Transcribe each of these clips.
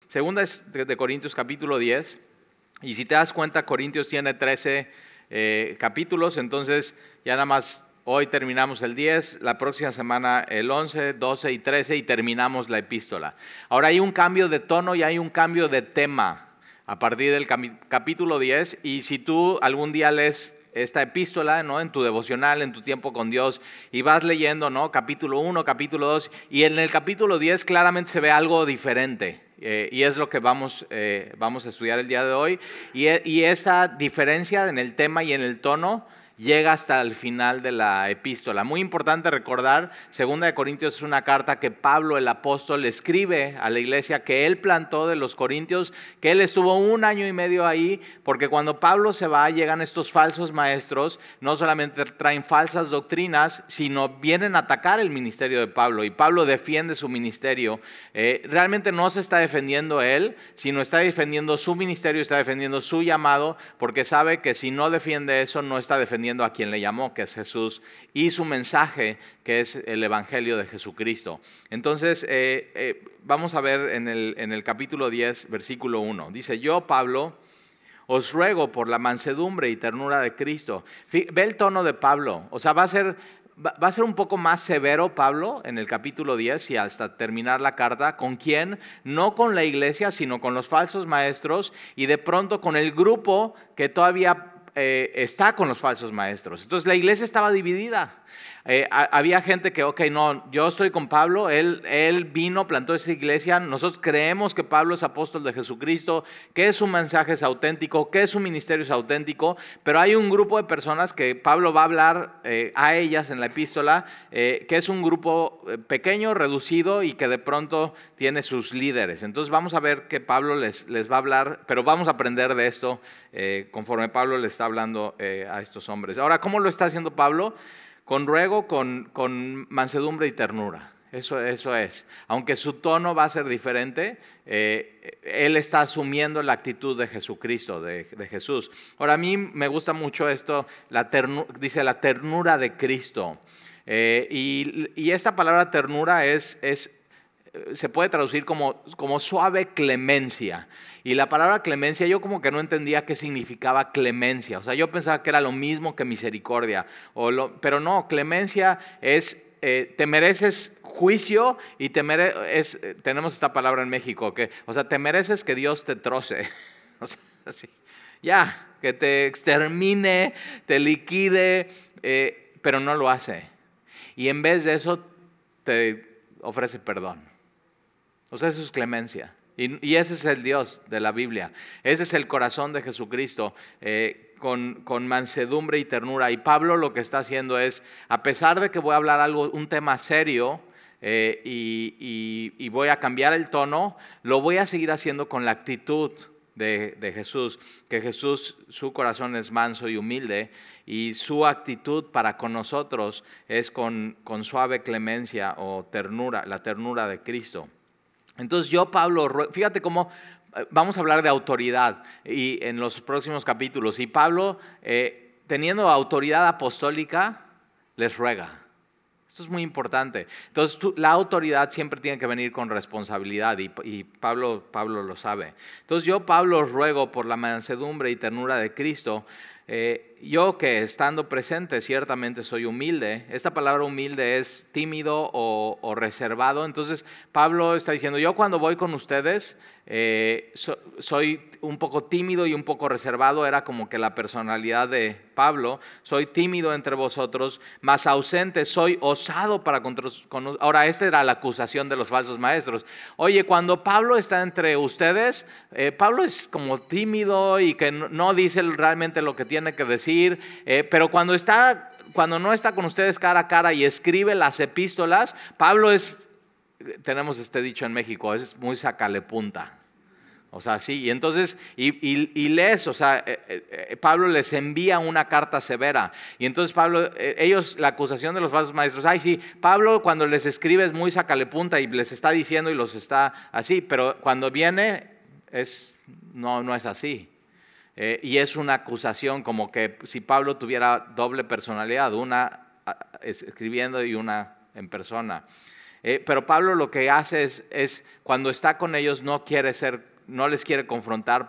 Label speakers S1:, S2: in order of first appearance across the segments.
S1: Segunda es de Corintios capítulo 10, y si te das cuenta, Corintios tiene 13 capítulos, entonces ya nada más hoy terminamos el 10, la próxima semana el 11, 12 y 13 y terminamos la epístola. Ahora hay un cambio de tono y hay un cambio de tema a partir del capítulo 10, y si tú algún día lees esta epístola, ¿no?, en tu devocional, en tu tiempo con Dios, y vas leyendo, ¿no?, capítulo 1, capítulo 2, y en el capítulo 10 claramente se ve algo diferente, y es lo que vamos a estudiar el día de hoy, y esta diferencia en el tema y en el tono llega hasta el final de la epístola. Muy importante recordar, 2 de Corintios es una carta que Pablo el apóstol escribe a la iglesia que él plantó de los Corintios, que él estuvo 1 año y medio ahí, porque cuando Pablo se va llegan estos falsos maestros, no solamente traen falsas doctrinas, sino vienen a atacar el ministerio de Pablo, y Pablo defiende su ministerio. Realmente no se está defendiendo él, sino está defendiendo su ministerio, está defendiendo su llamado, porque sabe que si no defiende eso, no está defendiendo a quien le llamó, que es Jesús, y su mensaje, que es el evangelio de Jesucristo. Entonces, vamos a ver en el capítulo 10, versículo 1. Dice: yo, Pablo, os ruego por la mansedumbre y ternura de Cristo. Ve el tono de Pablo, o sea, va a ser un poco más severo Pablo en el capítulo 10 y hasta terminar la carta. ¿Con quién? No con la iglesia, sino con los falsos maestros, y de pronto con el grupo que todavía está con los falsos maestros. Entonces la iglesia estaba dividida. Había gente que, no, yo estoy con Pablo, él vino, plantó esa iglesia, nosotros creemos que Pablo es apóstol de Jesucristo, que su mensaje es auténtico, que su ministerio es auténtico, pero hay un grupo de personas que Pablo va a hablar a ellas en la epístola, que es un grupo pequeño, reducido, y que de pronto tiene sus líderes. Entonces vamos a ver que Pablo les va a hablar, pero vamos a aprender de esto conforme Pablo le está hablando a estos hombres. Ahora, ¿cómo lo está haciendo Pablo? Con ruego, con mansedumbre y ternura. Eso es. Aunque su tono va a ser diferente, él está asumiendo la actitud de Jesucristo, de Jesús. Ahora, a mí me gusta mucho esto, dice la ternura de Cristo. Y esta palabra ternura se puede traducir como suave clemencia. Y la palabra clemencia, yo como que no entendía qué significaba clemencia. O sea, yo pensaba que era lo mismo que misericordia. Pero no, clemencia es, te mereces juicio y tenemos esta palabra en México, o sea, te mereces que Dios te troce. O sea, así, ya, que te extermine, te liquide, pero no lo hace. Y en vez de eso, te ofrece perdón. O sea, eso es clemencia. Y ese es el Dios de la Biblia. Ese es el corazón de Jesucristo, con mansedumbre y ternura. Y Pablo lo que está haciendo es, a pesar de que voy a hablar un tema serio, y voy a cambiar el tono, lo voy a seguir haciendo con la actitud de Jesús. Que Jesús, su corazón es manso y humilde, y su actitud para con nosotros es con suave clemencia o ternura, la ternura de Cristo. Entonces yo, Pablo, fíjate cómo vamos a hablar de autoridad y en los próximos capítulos. Y Pablo, teniendo autoridad apostólica, les ruega. Esto es muy importante. Entonces la autoridad siempre tiene que venir con responsabilidad, y Pablo lo sabe. Entonces yo, Pablo, os ruego por la mansedumbre y ternura de Cristo. Yo, que estando presente ciertamente soy humilde. Esta palabra humilde es tímido o reservado. Entonces Pablo está diciendo: yo cuando voy con ustedes soy un poco tímido y un poco reservado. Era como que la personalidad de Pablo. Soy tímido entre vosotros, mas ausente, soy osado para con. Ahora, esta era la acusación de los falsos maestros. Oye, cuando Pablo está entre ustedes, Pablo es como tímido y que no dice realmente lo que tiene que decir, pero cuando no está con ustedes cara a cara y escribe las epístolas, Pablo tenemos este dicho en México, es muy sacalepunta. O sea, sí, y entonces, y lees, o sea, Pablo les envía una carta severa. Y entonces Pablo, la acusación de los falsos maestros: ay, sí, Pablo cuando les escribe es muy sacalepunta y les está diciendo y los está así, pero cuando viene no es así. Y es una acusación como que si Pablo tuviera doble personalidad, una escribiendo y una en persona. Pero Pablo lo que hace es cuando está con ellos no les quiere confrontar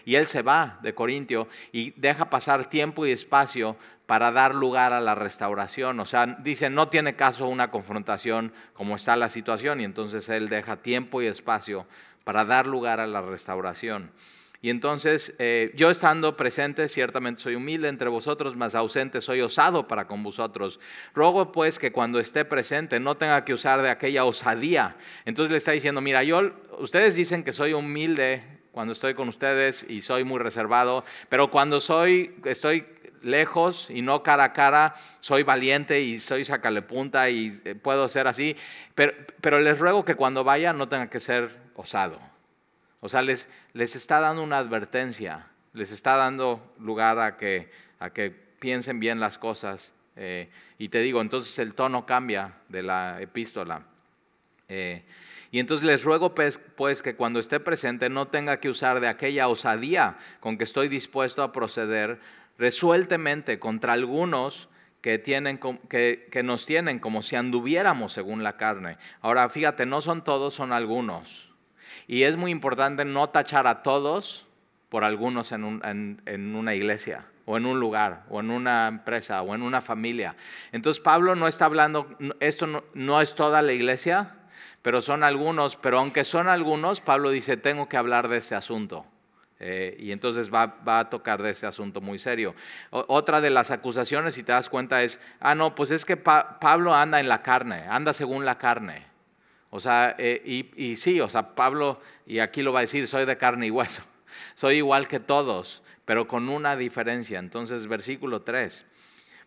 S1: y él se va de Corintio y deja pasar tiempo y espacio para dar lugar a la restauración. O sea, dice, no tiene caso una confrontación como está la situación, y entonces él deja tiempo y espacio para dar lugar a la restauración. Y entonces, yo estando presente, ciertamente soy humilde entre vosotros, mas ausente soy osado para con vosotros. Ruego pues que cuando esté presente no tenga que usar de aquella osadía. Entonces le está diciendo, mira, ustedes dicen que soy humilde cuando estoy con ustedes y soy muy reservado, pero cuando estoy lejos y no cara a cara, soy valiente y soy sacalepunta y puedo ser así, pero les ruego que cuando vaya no tenga que ser osado. O sea, les está dando una advertencia, les está dando lugar a que piensen bien las cosas. Y te digo, entonces el tono cambia de la epístola. Y entonces les ruego pues que cuando esté presente no tenga que usar de aquella osadía con que estoy dispuesto a proceder resueltamente contra algunos que nos tienen como si anduviéramos según la carne. Ahora fíjate, no son todos, son algunos. Y es muy importante no tachar a todos por algunos en una iglesia, o en un lugar, o en una empresa, o en una familia. Entonces Pablo no está hablando, esto no es toda la iglesia, pero son algunos. Pero aunque son algunos, Pablo dice, tengo que hablar de ese asunto. Y entonces va a tocar de ese asunto muy serio. Otra de las acusaciones, si te das cuenta, es, no, pues es que Pablo anda en la carne, anda según la carne. O sea, y sí, o sea, Pablo, y aquí lo va a decir, soy de carne y hueso, soy igual que todos, pero con una diferencia. Entonces, versículo 3,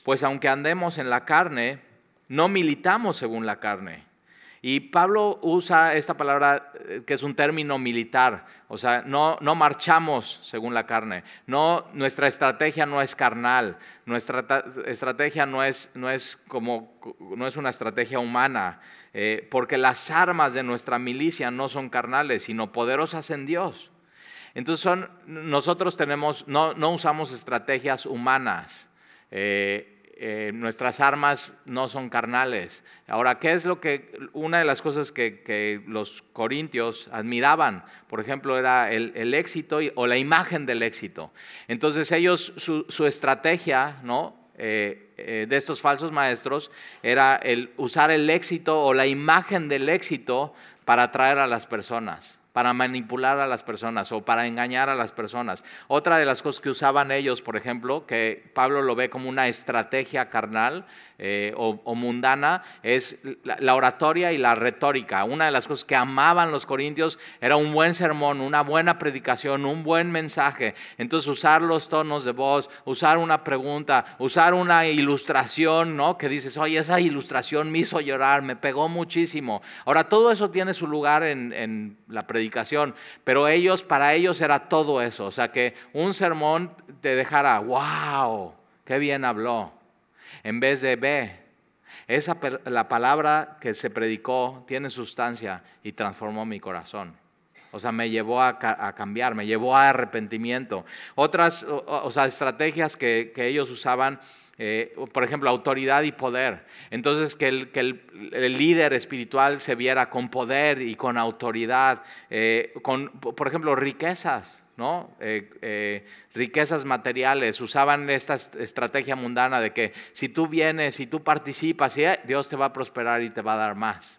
S1: pues aunque andemos en la carne, no militamos según la carne. Y Pablo usa esta palabra que es un término militar, o sea, no marchamos según la carne, nuestra estrategia no es carnal, nuestra estrategia no es una estrategia humana, porque las armas de nuestra milicia no son carnales, sino poderosas en Dios. Entonces nosotros no usamos estrategias humanas. Nuestras armas no son carnales. Ahora, ¿qué es una de las cosas que los corintios admiraban? Por ejemplo, era el éxito o la imagen del éxito. Entonces ellos, su estrategia, ¿no? De estos falsos maestros era el usar el éxito o la imagen del éxito para atraer a las personas, para manipular a las personas o para engañar a las personas. Otra de las cosas que usaban ellos, por ejemplo, que Pablo lo ve como una estrategia carnal o mundana, es la oratoria y la retórica. Una de las cosas que amaban los corintios era un buen sermón, una buena predicación, un buen mensaje. Entonces usar los tonos de voz, usar una pregunta, usar una ilustración, ¿no? Que dices, oye, esa ilustración me hizo llorar, me pegó muchísimo. Ahora, todo eso tiene su lugar en la predicación, pero para ellos era todo eso. O sea, que un sermón te dejara, wow, qué bien habló, en vez de, la palabra que se predicó tiene sustancia y transformó mi corazón. O sea, me llevó a cambiar, me llevó a arrepentimiento. Otras, estrategias que ellos usaban, por ejemplo, autoridad y poder. Entonces, que el líder espiritual se viera con poder y con autoridad, por ejemplo, riquezas, ¿no? Riquezas materiales. Usaban esta estrategia mundana de que si tú vienes, si tú participas, Dios te va a prosperar y te va a dar más.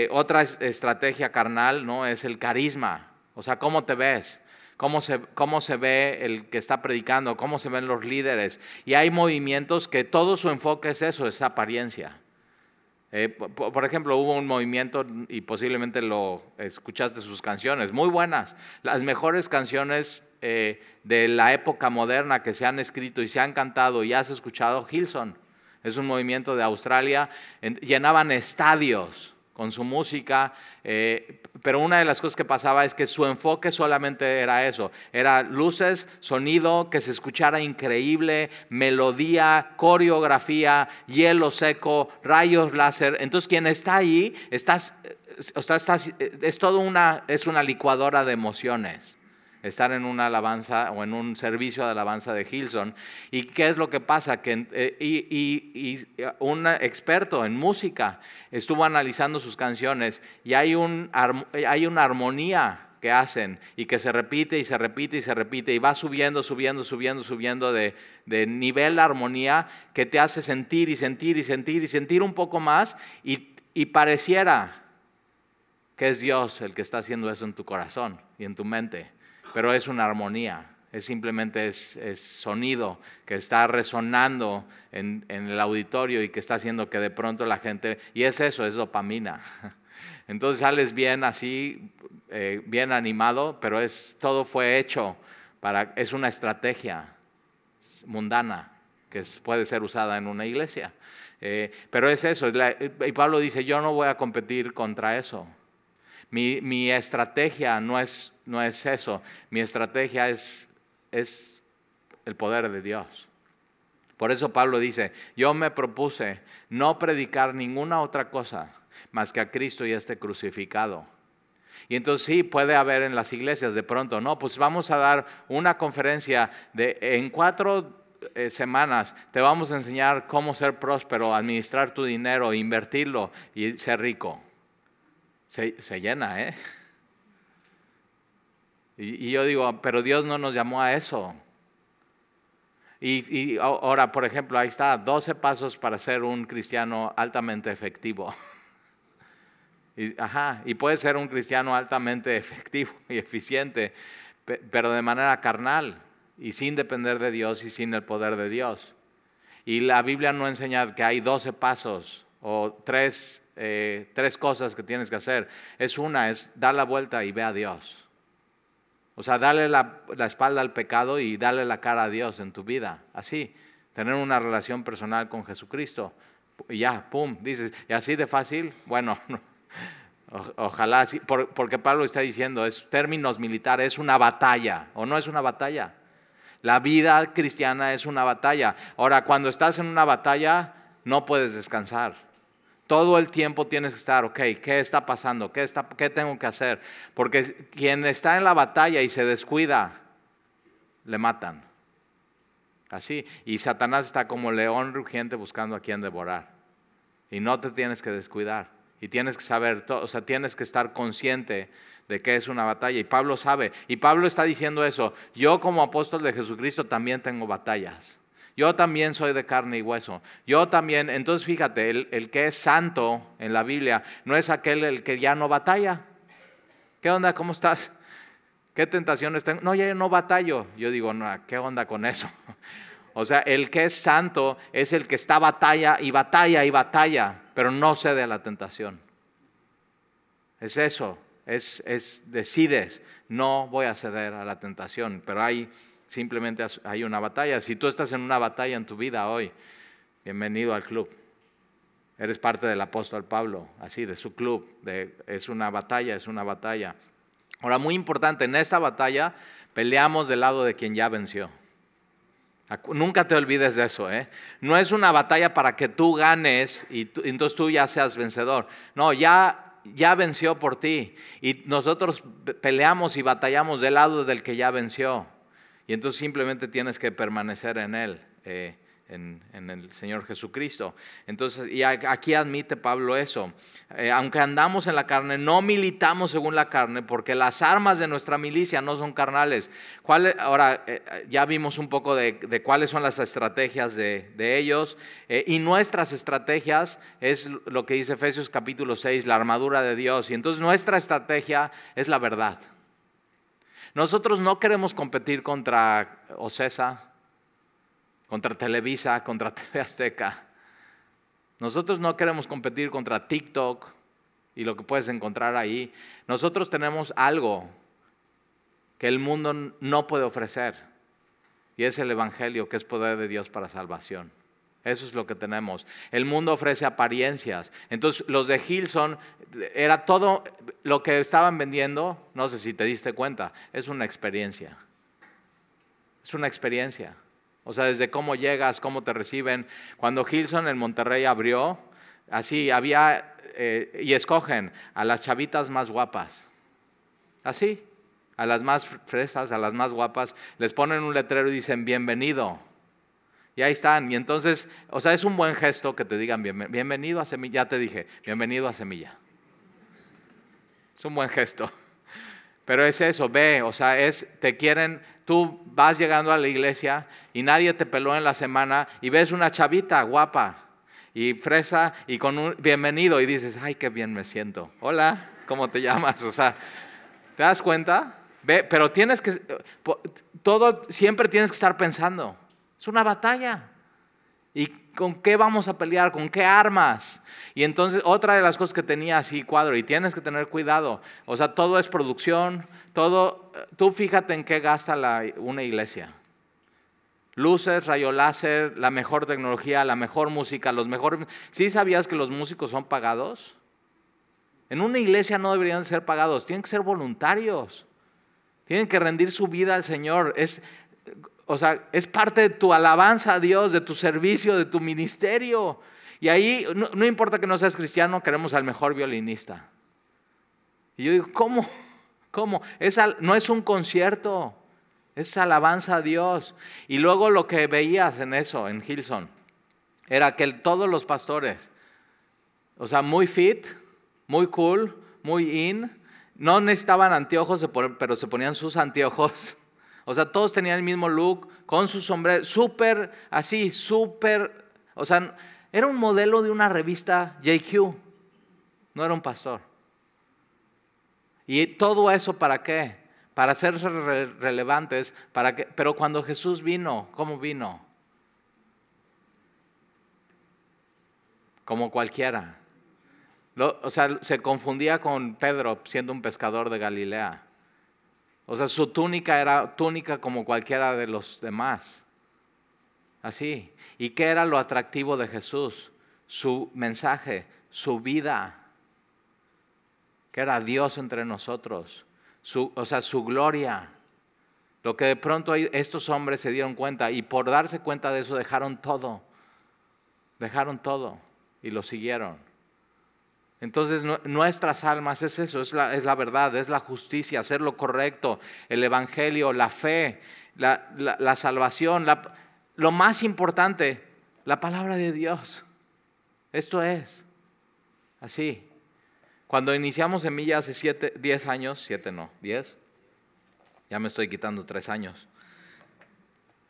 S1: Otra estrategia carnal, ¿no? Es el carisma. O sea, ¿cómo te ves? ¿Cómo se ve el que está predicando? ¿Cómo se ven los líderes? Y hay movimientos que todo su enfoque es eso, es apariencia. Por ejemplo, hubo un movimiento, y posiblemente lo escuchaste, sus canciones, muy buenas. Las mejores canciones de la época moderna que se han escrito y se han cantado y has escuchado, Hillsong. Es un movimiento de Australia, llenaban estadios con su música, pero una de las cosas que pasaba es que su enfoque solamente era eso, era luces, sonido, que se escuchara increíble, melodía, coreografía, hielo seco, rayos láser. Entonces quien está ahí, es una licuadora de emociones. estar en una alabanza o en un servicio de alabanza de Hillsong. ¿Y qué es lo que pasa? Que un experto en música estuvo analizando sus canciones y hay una armonía que hacen y que se repite y se repite y se repite y va subiendo de nivel de armonía que te hace sentir y sentir y sentir y sentir un poco más y pareciera que es Dios el que está haciendo eso en tu corazón y en tu mente, pero es una armonía, simplemente es sonido que está resonando en el auditorio y que está haciendo que de pronto la gente, y es eso, es dopamina. Entonces sales bien así, bien animado, pero todo fue hecho es una estrategia mundana que puede ser usada en una iglesia. Pero es eso, y Pablo dice, yo no voy a competir contra eso. Mi estrategia no es eso, mi estrategia es el poder de Dios. Por eso Pablo dice, yo me propuse no predicar ninguna otra cosa más que a Cristo y a este crucificado. Y entonces sí, puede haber en las iglesias de pronto, no, pues vamos a dar una conferencia en 4 semanas, te vamos a enseñar cómo ser próspero, administrar tu dinero, invertirlo y ser rico. Se llena, ¿eh? Y yo digo, pero Dios no nos llamó a eso. Y ahora, por ejemplo, ahí está, 12 pasos para ser un cristiano altamente efectivo. Y puede ser un cristiano altamente efectivo y eficiente, pero de manera carnal y sin depender de Dios y sin el poder de Dios. Y la Biblia no enseña que hay 12 pasos o tres cosas que tienes que hacer. Es dar la vuelta y ve a Dios. O sea, darle la espalda al pecado y darle la cara a Dios en tu vida. Así, tener una relación personal con Jesucristo. Y ya, pum, dices, ¿y así de fácil? Bueno, ojalá, sí, porque Pablo está diciendo, es términos militares, es una batalla, ¿o no es una batalla? La vida cristiana es una batalla. Ahora, cuando estás en una batalla, no puedes descansar. Todo el tiempo tienes que estar, ok, ¿qué está pasando? ¿Qué tengo que hacer? Porque quien está en la batalla y se descuida, le matan. Así, y Satanás está como león rugiente buscando a quien devorar. Y no te tienes que descuidar. Y tienes que saber, o sea, tienes que estar consciente de que es una batalla. Y Pablo sabe, y Pablo está diciendo eso, yo como apóstol de Jesucristo también tengo batallas. Yo también soy de carne y hueso. Yo también, entonces fíjate, el que es santo en la Biblia no es aquel el que ya no batalla. ¿Qué onda? ¿Cómo estás? ¿Qué tentaciones tengo? No, ya no batallo. Yo digo, no, ¿qué onda con eso? O sea, el que es santo es el que está batalla y batalla y batalla, pero no cede a la tentación. Es eso, decides, no voy a ceder a la tentación, pero simplemente hay una batalla. Si tú estás en una batalla en tu vida hoy, bienvenido al club. Eres parte del apóstol Pablo, así, de su club. Es una batalla, es una batalla. Ahora, muy importante, en esta batalla peleamos del lado de quien ya venció. Nunca te olvides de eso, ¿eh? No es una batalla para que tú ganes y entonces tú ya seas vencedor. No, ya venció por ti. Y nosotros peleamos y batallamos del lado del que ya venció. Y entonces simplemente tienes que permanecer en Él, en el Señor Jesucristo. Entonces, y aquí admite Pablo eso. Aunque andamos en la carne, no militamos según la carne, porque las armas de nuestra milicia no son carnales. Ahora, ya vimos un poco de cuáles son las estrategias de ellos. Y nuestras estrategias es lo que dice Efesios capítulo 6, la armadura de Dios. Y entonces nuestra estrategia es la verdad. Nosotros no queremos competir contra Ocesa, contra Televisa, contra TV Azteca. Nosotros no queremos competir contra TikTok y lo que puedes encontrar ahí. Nosotros tenemos algo que el mundo no puede ofrecer y es el Evangelio, que es poder de Dios para salvación. Eso es lo que tenemos. El mundo ofrece apariencias. Entonces, los de Hillsong, era todo lo que estaban vendiendo, no sé si te diste cuenta, es una experiencia. Es una experiencia. O sea, desde cómo llegas, cómo te reciben. Cuando Hillsong en Monterrey abrió, así había, y escogen a las chavitas más guapas. Así. A las más fresas, a las más guapas, les ponen un letrero y dicen bienvenido. Y ahí están. Y entonces, o sea, es un buen gesto que te digan bienvenido a Semilla. Ya te dije, bienvenido a Semilla. Es un buen gesto. Pero es eso, ve, o sea, te quieren, tú vas llegando a la iglesia y nadie te peló en la semana y ves una chavita guapa y fresa y con un bienvenido y dices, ay, qué bien me siento. Hola, ¿cómo te llamas? O sea, ¿te das cuenta? Ve, pero siempre tienes que estar pensando. Es una batalla. ¿Y con qué vamos a pelear? ¿Con qué armas? Y entonces otra de las cosas que tenía así cuadro, y tienes que tener cuidado, o sea, todo es producción, tú fíjate en qué gasta una iglesia. Luces, rayo láser, la mejor tecnología, la mejor música, ¿Sí sabías que los músicos son pagados? En una iglesia no deberían ser pagados, tienen que ser voluntarios. Tienen que rendir su vida al Señor. O sea, es parte de tu alabanza a Dios, de tu servicio, de tu ministerio. Y ahí, no importa que no seas cristiano, queremos al mejor violinista. Y yo digo, ¿cómo? No es un concierto, es alabanza a Dios. Y luego lo que veías en eso, en Hillsong, era que todos los pastores, o sea, muy fit, muy cool, muy in, no necesitaban anteojos, pero se ponían sus anteojos. O sea, todos tenían el mismo look, con su sombrero, súper, o sea, era un modelo de una revista JQ, no era un pastor. ¿Y todo eso para qué? Para ser relevantes, pero cuando Jesús vino, ¿cómo vino? Como cualquiera. O sea, se confundía con Pedro siendo un pescador de Galilea. O sea, su túnica era túnica como cualquiera de los demás. Así. ¿Y qué era lo atractivo de Jesús? Su mensaje, su vida. Que era Dios entre nosotros. O sea, su gloria. Lo que de pronto estos hombres se dieron cuenta y por darse cuenta de eso dejaron todo. Dejaron todo y lo siguieron. Entonces nuestras almas es eso, es la verdad, es la justicia, hacer lo correcto, el evangelio, la fe, la salvación, lo más importante, la palabra de Dios. Esto es así. Cuando iniciamos Semilla hace 10 años, 7 no, 10, ya me estoy quitando 3 años.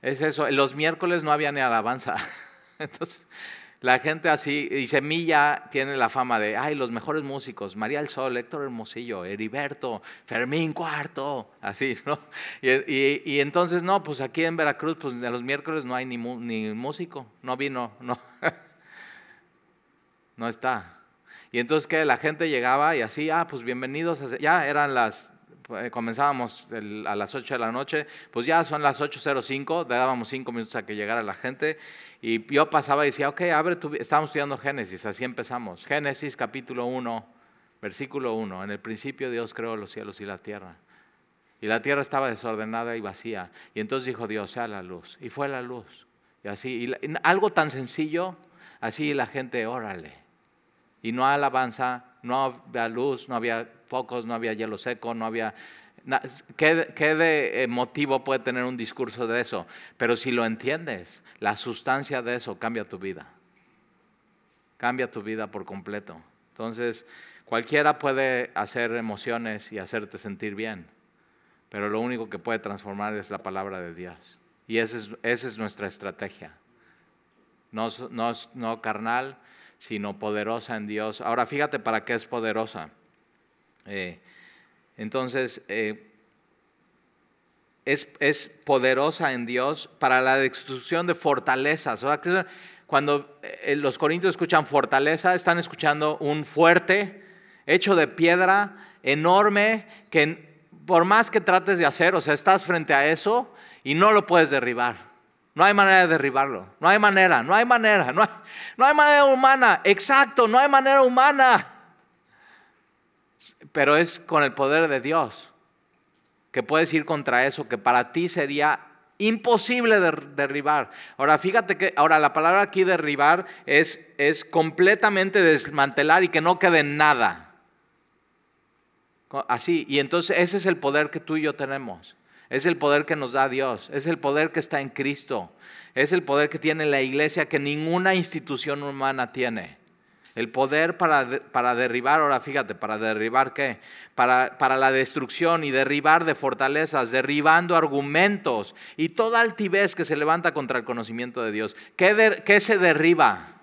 S1: Es eso, los miércoles no había ni alabanza. Entonces la gente así, y Semilla tiene la fama de, los mejores músicos, María del Sol, Héctor Hermosillo, Heriberto, Fermín Cuarto, así, ¿no? Y entonces, no, pues aquí en Veracruz, pues de los miércoles no hay ni músico, no vino, no, no está. Y entonces, ¿qué? La gente llegaba y así, pues bienvenidos, ya eran comenzábamos a las 8 de la noche, pues ya son las 8:05, le dábamos 5 minutos a que llegara la gente. Y yo pasaba y decía, ok, estábamos estudiando Génesis, así empezamos. Génesis capítulo 1, versículo 1. En el principio Dios creó los cielos y la tierra. Y la tierra estaba desordenada y vacía. Y entonces dijo Dios, sea la luz. Y fue la luz. Y así, algo tan sencillo, así la gente, órale. Y no alabanza, no había luz, no había focos, no había hielo seco, no había... ¿Qué de motivo puede tener un discurso de eso? Pero si lo entiendes, la sustancia de eso cambia tu vida. Cambia tu vida por completo. Entonces, cualquiera puede hacer emociones y hacerte sentir bien, pero lo único que puede transformar es la palabra de Dios. Y esa es nuestra estrategia. No carnal, sino poderosa en Dios. Ahora, fíjate para qué es poderosa. Entonces, es poderosa en Dios para la destrucción de fortalezas. O sea, cuando los corintios escuchan fortaleza, están escuchando un fuerte hecho de piedra enorme que por más que trates de hacer, o sea, estás frente a eso y no lo puedes derribar. No hay manera de derribarlo. No hay manera humana. Exacto, no hay manera humana. Pero es con el poder de Dios que puedes ir contra eso que para ti sería imposible derribar. Ahora fíjate que la palabra aquí derribar es completamente desmantelar y que no quede nada. así. Y entonces ese es el poder que tú y yo tenemos. Es el poder que nos da Dios. Es el poder que está en Cristo. Es el poder que tiene la iglesia que ninguna institución humana tiene. El poder para derribar, ahora fíjate, ¿para derribar qué? Para la destrucción y derribar de fortalezas, derribando argumentos y toda altivez que se levanta contra el conocimiento de Dios. ¿Qué se derriba?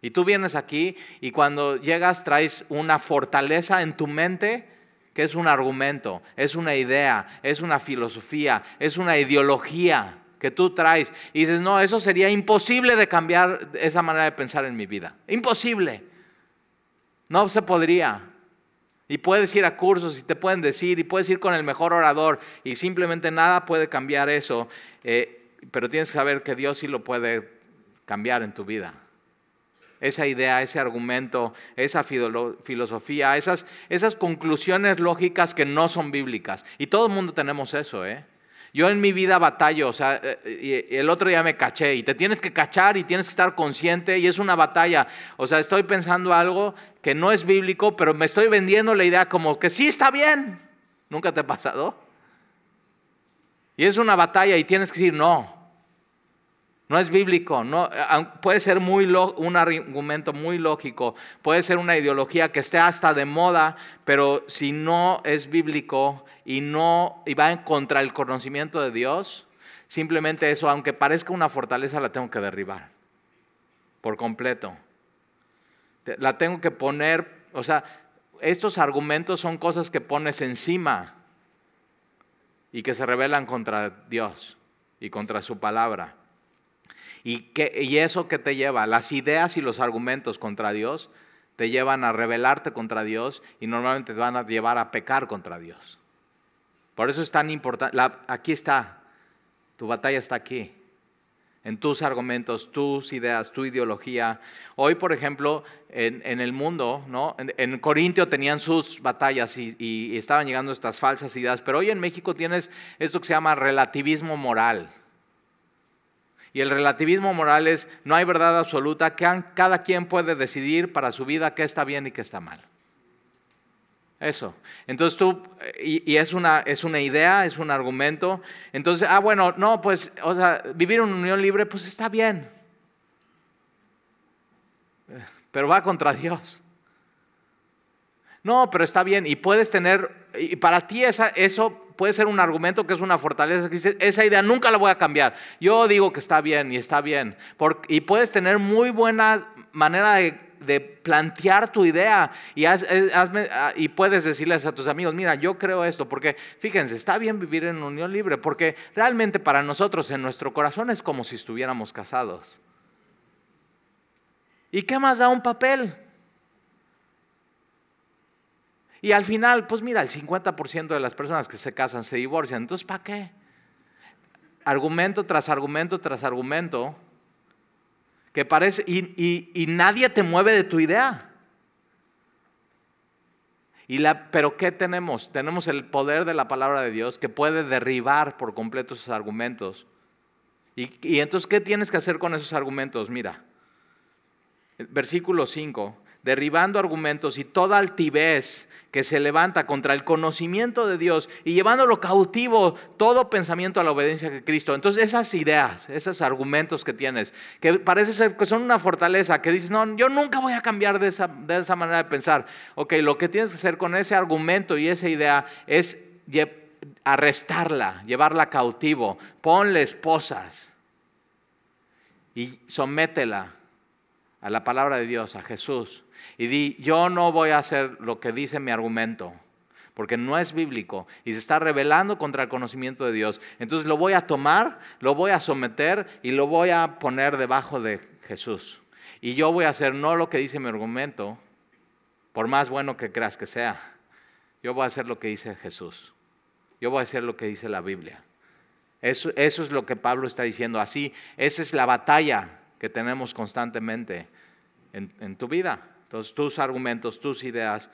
S1: Y tú vienes aquí y cuando llegas traes una fortaleza en tu mente que es un argumento, es una idea, es una filosofía, es una ideología que tú traes. Y dices, no, eso sería imposible de cambiar esa manera de pensar en mi vida. Imposible. No se podría. Y puedes ir a cursos y te pueden decir, y puedes ir con el mejor orador y simplemente nada puede cambiar eso. Pero tienes que saber que Dios sí lo puede cambiar en tu vida. Esa idea, ese argumento, esa filosofía, esas conclusiones lógicas que no son bíblicas. Y todo el mundo tenemos eso, Yo en mi vida batallo, o sea, y el otro día me caché, y te tienes que cachar y tienes que estar consciente, y es una batalla. O sea, estoy pensando algo que no es bíblico, pero me estoy vendiendo la idea como que sí está bien. ¿Nunca te ha pasado? Y es una batalla y tienes que decir no. No es bíblico, no, puede ser un argumento muy lógico, puede ser una ideología que esté hasta de moda, pero si no es bíblico y va en contra del conocimiento de Dios, simplemente eso, aunque parezca una fortaleza, la tengo que derribar por completo. La tengo que poner, o sea, estos argumentos son cosas que pones encima y que se rebelan contra Dios y contra su palabra. ¿Y eso qué te lleva? Las ideas y los argumentos contra Dios te llevan a rebelarte contra Dios y normalmente te van a llevar a pecar contra Dios. Por eso es tan importante. Aquí está, tu batalla está aquí, en tus argumentos, tus ideas, tu ideología. Hoy, por ejemplo, en el mundo, ¿no? En Corintio tenían sus batallas y estaban llegando estas falsas ideas, pero hoy en México tienes esto que se llama relativismo moral. Y el relativismo moral es, no hay verdad absoluta, cada quien puede decidir para su vida qué está bien y qué está mal. Eso. Entonces y es una idea, es un argumento. Entonces, bueno, no, pues, o sea, vivir en unión libre, pues está bien. Pero va contra Dios. No, pero está bien. Y puedes tener, y para ti eso puede ser un argumento que es una fortaleza, que dices, esa idea nunca la voy a cambiar. Yo digo que está bien y está bien. Y puedes tener muy buena manera de plantear tu idea y puedes decirles a tus amigos, mira, yo creo esto, porque fíjense, está bien vivir en unión libre, porque realmente para nosotros en nuestro corazón es como si estuviéramos casados. ¿Y qué más da un papel? Y al final, pues mira, el 50% de las personas que se casan se divorcian. Entonces, ¿para qué? Argumento tras argumento tras argumento, que parece, y nadie te mueve de tu idea. Pero ¿qué tenemos? Tenemos el poder de la palabra de Dios que puede derribar por completo esos argumentos. Y entonces, ¿qué tienes que hacer con esos argumentos? Mira, versículo 5, derribando argumentos y toda altivez que se levanta contra el conocimiento de Dios y llevándolo cautivo todo pensamiento a la obediencia de Cristo. Entonces esas ideas, esos argumentos que tienes, que parece ser que son una fortaleza, que dices, no, yo nunca voy a cambiar de esa manera de pensar. Ok, lo que tienes que hacer con ese argumento y esa idea es arrestarla, llevarla cautivo, ponle esposas y sométela a la palabra de Dios, a Jesús. Y di, yo no voy a hacer lo que dice mi argumento, porque no es bíblico y se está rebelando contra el conocimiento de Dios. Entonces lo voy a tomar, lo voy a someter y lo voy a poner debajo de Jesús. Y yo voy a hacer no lo que dice mi argumento, por más bueno que creas que sea. Yo voy a hacer lo que dice Jesús. Yo voy a hacer lo que dice la Biblia. Eso es lo que Pablo está diciendo. Así, esa es la batalla que tenemos constantemente en tu vida. Entonces, tus argumentos, tus ideas,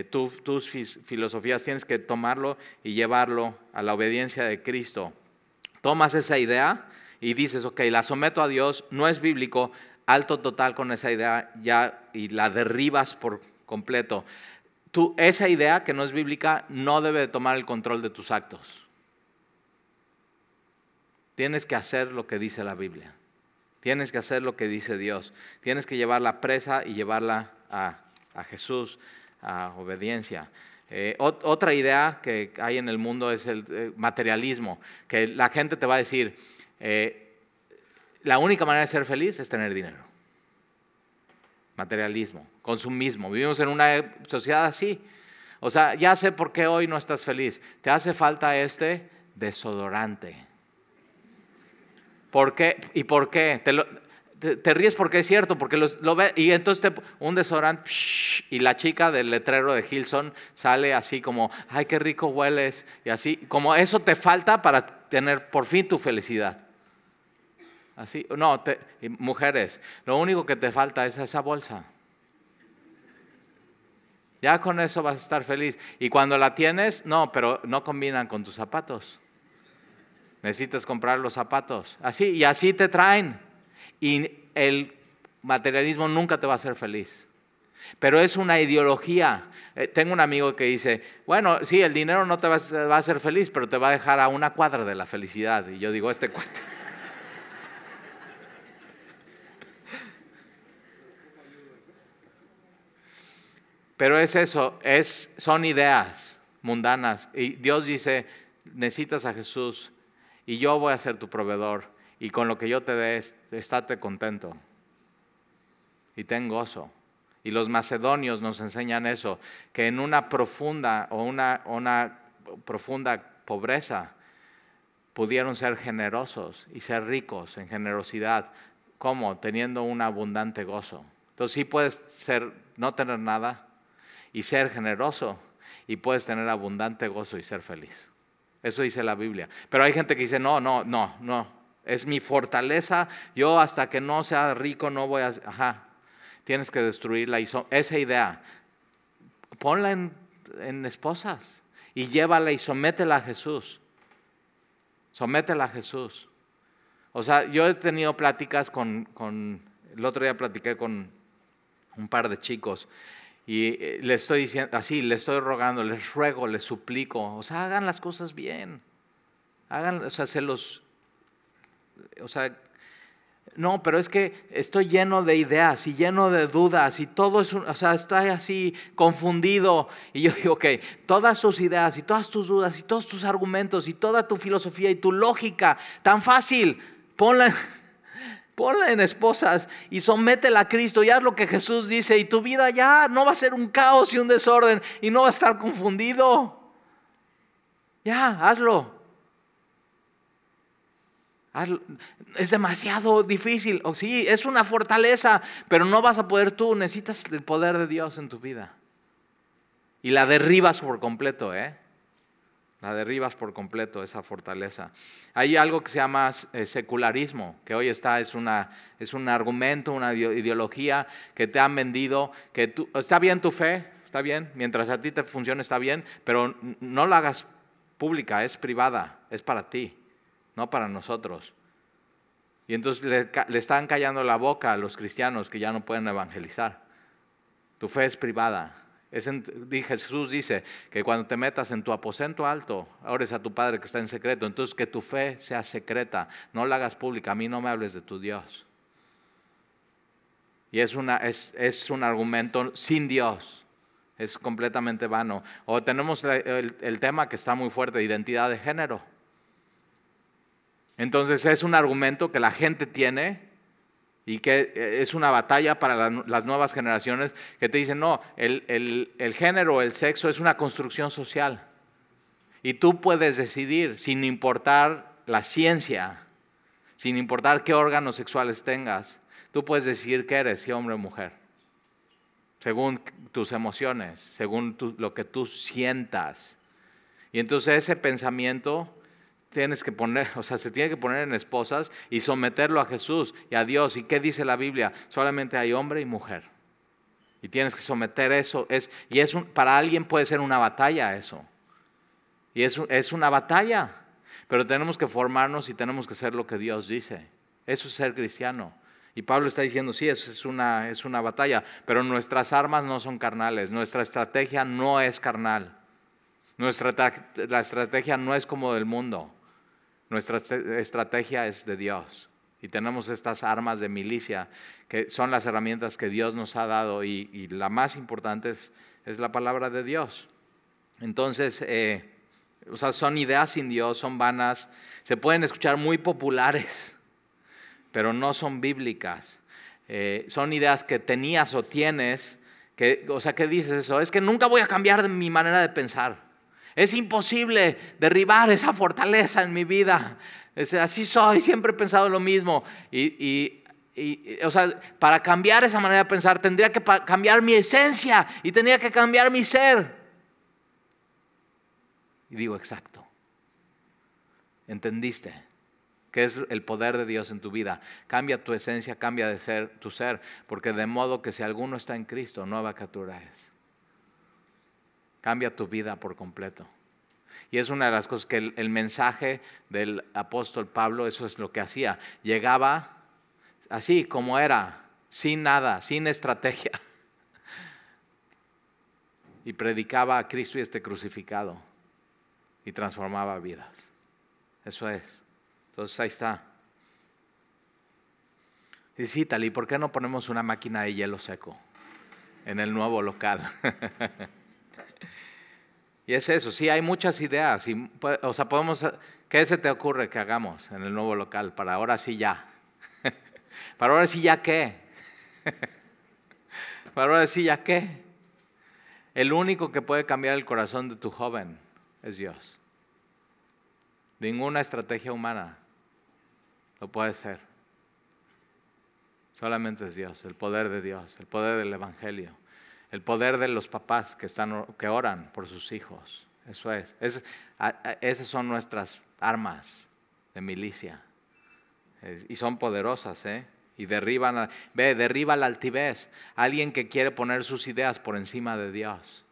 S1: tus filosofías, tienes que tomarlo y llevarlo a la obediencia de Cristo. Tomas esa idea y dices, ok, la someto a Dios, no es bíblico, alto total con esa idea ya y la derribas por completo. esa idea que no es bíblica no debe de tomar el control de tus actos. Tienes que hacer lo que dice la Biblia. Tienes que hacer lo que dice Dios. Tienes que llevarla presa y llevarla a Jesús, a obediencia. Otra idea que hay en el mundo es el materialismo, que la gente te va a decir, la única manera de ser feliz es tener dinero. Materialismo, consumismo. Vivimos en una sociedad así. O sea, ya sé por qué hoy no estás feliz. Te hace falta este desodorante. ¿Por qué? ¿Y por qué? Te ríes porque es cierto, porque lo ves, y entonces un desodorante, y la chica del letrero de Hilson sale así como, ay, qué rico hueles, y así, como eso te falta para tener por fin tu felicidad. Así, no, mujeres, lo único que te falta es esa bolsa. Ya con eso vas a estar feliz. Y cuando la tienes, no, pero no combinan con tus zapatos. Necesitas comprar los zapatos. Así, y así te traen. Y el materialismo nunca te va a hacer feliz. Pero es una ideología. Tengo un amigo que dice, bueno, sí, el dinero no te va a hacer feliz, pero te va a dejar a una cuadra de la felicidad. Y yo digo, este cuate. Pero es eso, son ideas mundanas. Y Dios dice, necesitas a Jesús y yo voy a ser tu proveedor. Y con lo que yo te dé, estate contento. Y ten gozo. Y los macedonios nos enseñan eso, que en una profunda profunda pobreza pudieron ser generosos y ser ricos en generosidad. ¿Cómo? Teniendo un abundante gozo. Entonces sí puedes no tener nada y ser generoso, y puedes tener abundante gozo y ser feliz. Eso dice la Biblia. Pero hay gente que dice, no, es mi fortaleza, yo hasta que no sea rico no voy a... Tienes que destruirla, esa idea, ponla en esposas y llévala y sométela a Jesús. Sométela a Jesús. O sea, yo he tenido pláticas el otro día platiqué con un par de chicos y les estoy diciendo, así, les estoy rogando, les ruego, les suplico, o sea, hagan las cosas bien. No, pero es que estoy lleno de ideas y lleno de dudas y todo estoy así confundido. Y yo digo, ok, todas tus ideas y todas tus dudas y todos tus argumentos y toda tu filosofía y tu lógica, tan fácil, ponla en esposas y sométela a Cristo y haz lo que Jesús dice y tu vida ya no va a ser un caos y un desorden y no va a estar confundido. Ya, hazlo. Es demasiado difícil. Sí, es una fortaleza, pero no vas a poder tú. Necesitas el poder de Dios en tu vida. Y la derribas por completo, La derribas por completo, esa fortaleza. Hay algo que se llama secularismo, que hoy es un argumento, una ideología que te han vendido, que está bien tu fe, está bien, mientras a ti te funcione está bien, pero no la hagas pública, es privada, es para ti. No para nosotros. Y entonces le están callando la boca a los cristianos que ya no pueden evangelizar. Tu fe es privada. Jesús dice que cuando te metas en tu aposento alto, ores a tu Padre que está en secreto. Entonces que tu fe sea secreta, no la hagas pública. A mí no me hables de tu Dios. Y es un argumento sin Dios. Es completamente vano. O tenemos el tema que está muy fuerte, identidad de género. Entonces es un argumento que la gente tiene y que es una batalla para las nuevas generaciones que te dicen, no, el género, el sexo es una construcción social. Y tú puedes decidir sin importar la ciencia, sin importar qué órganos sexuales tengas, tú puedes decidir qué eres, si hombre o mujer, según tus emociones, según lo que tú sientas. Y entonces ese pensamiento se tiene que poner en esposas y someterlo a Jesús y a Dios. ¿Y qué dice la Biblia? Solamente hay hombre y mujer. Y tienes que someter eso. Para alguien puede ser una batalla eso. Y es una batalla. Pero tenemos que formarnos y tenemos que hacer lo que Dios dice. Eso es ser cristiano. Y Pablo está diciendo, sí, eso es una batalla, pero nuestras armas no son carnales, nuestra estrategia no es carnal, la estrategia no es como del mundo, nuestra estrategia es de Dios. Y tenemos estas armas de milicia, que son las herramientas que Dios nos ha dado, y la más importante es la palabra de Dios. Entonces, son ideas sin Dios, son vanas, se pueden escuchar muy populares, pero no son bíblicas. Son ideas que tenías o tienes, ¿qué dices eso? Es que nunca voy a cambiar mi manera de pensar. Es imposible derribar esa fortaleza en mi vida. Así soy, siempre he pensado lo mismo. Para cambiar esa manera de pensar tendría que cambiar mi esencia y tendría que cambiar mi ser. Y digo, exacto. ¿Entendiste qué es el poder de Dios en tu vida? Cambia tu esencia, cambia de ser tu ser, porque de modo que si alguno está en Cristo, nueva criatura es. Cambia tu vida por completo. Y es una de las cosas que el mensaje del apóstol Pablo, eso es lo que hacía. Llegaba así como era, sin nada, sin estrategia. Y predicaba a Cristo y crucificado. Y transformaba vidas. Eso es. Entonces ahí está. Y sí, Tali, ¿por qué no ponemos una máquina de hielo seco en el nuevo local? Y es eso, sí, hay muchas ideas. ¿Qué se te ocurre que hagamos en el nuevo local? Para ahora sí ya. ¿Para ahora sí ya qué? ¿Para ahora sí ya qué? El único que puede cambiar el corazón de tu joven es Dios. Ninguna estrategia humana lo puede ser. Solamente es Dios, el poder de Dios, el poder del Evangelio. El poder de los papás que oran por sus hijos. Eso es. Esas son nuestras armas de milicia. Y son poderosas, y derriba la altivez. Alguien que quiere poner sus ideas por encima de Dios.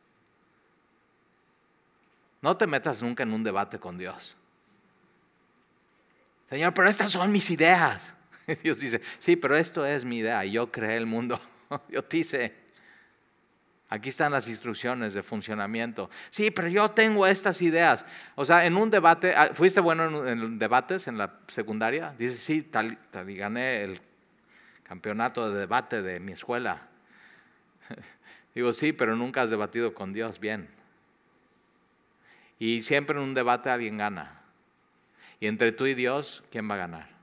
S1: No te metas nunca en un debate con Dios. Señor, pero estas son mis ideas. Dios dice, sí, pero esto es mi idea y yo creé el mundo. Yo te hice. Aquí están las instrucciones de funcionamiento. Sí, pero yo tengo estas ideas. En un debate, ¿fuiste bueno en debates en la secundaria? Dices, sí, gané el campeonato de debate de mi escuela. Digo, sí, pero nunca has debatido con Dios bien. Y siempre en un debate alguien gana. Y entre tú y Dios, ¿quién va a ganar?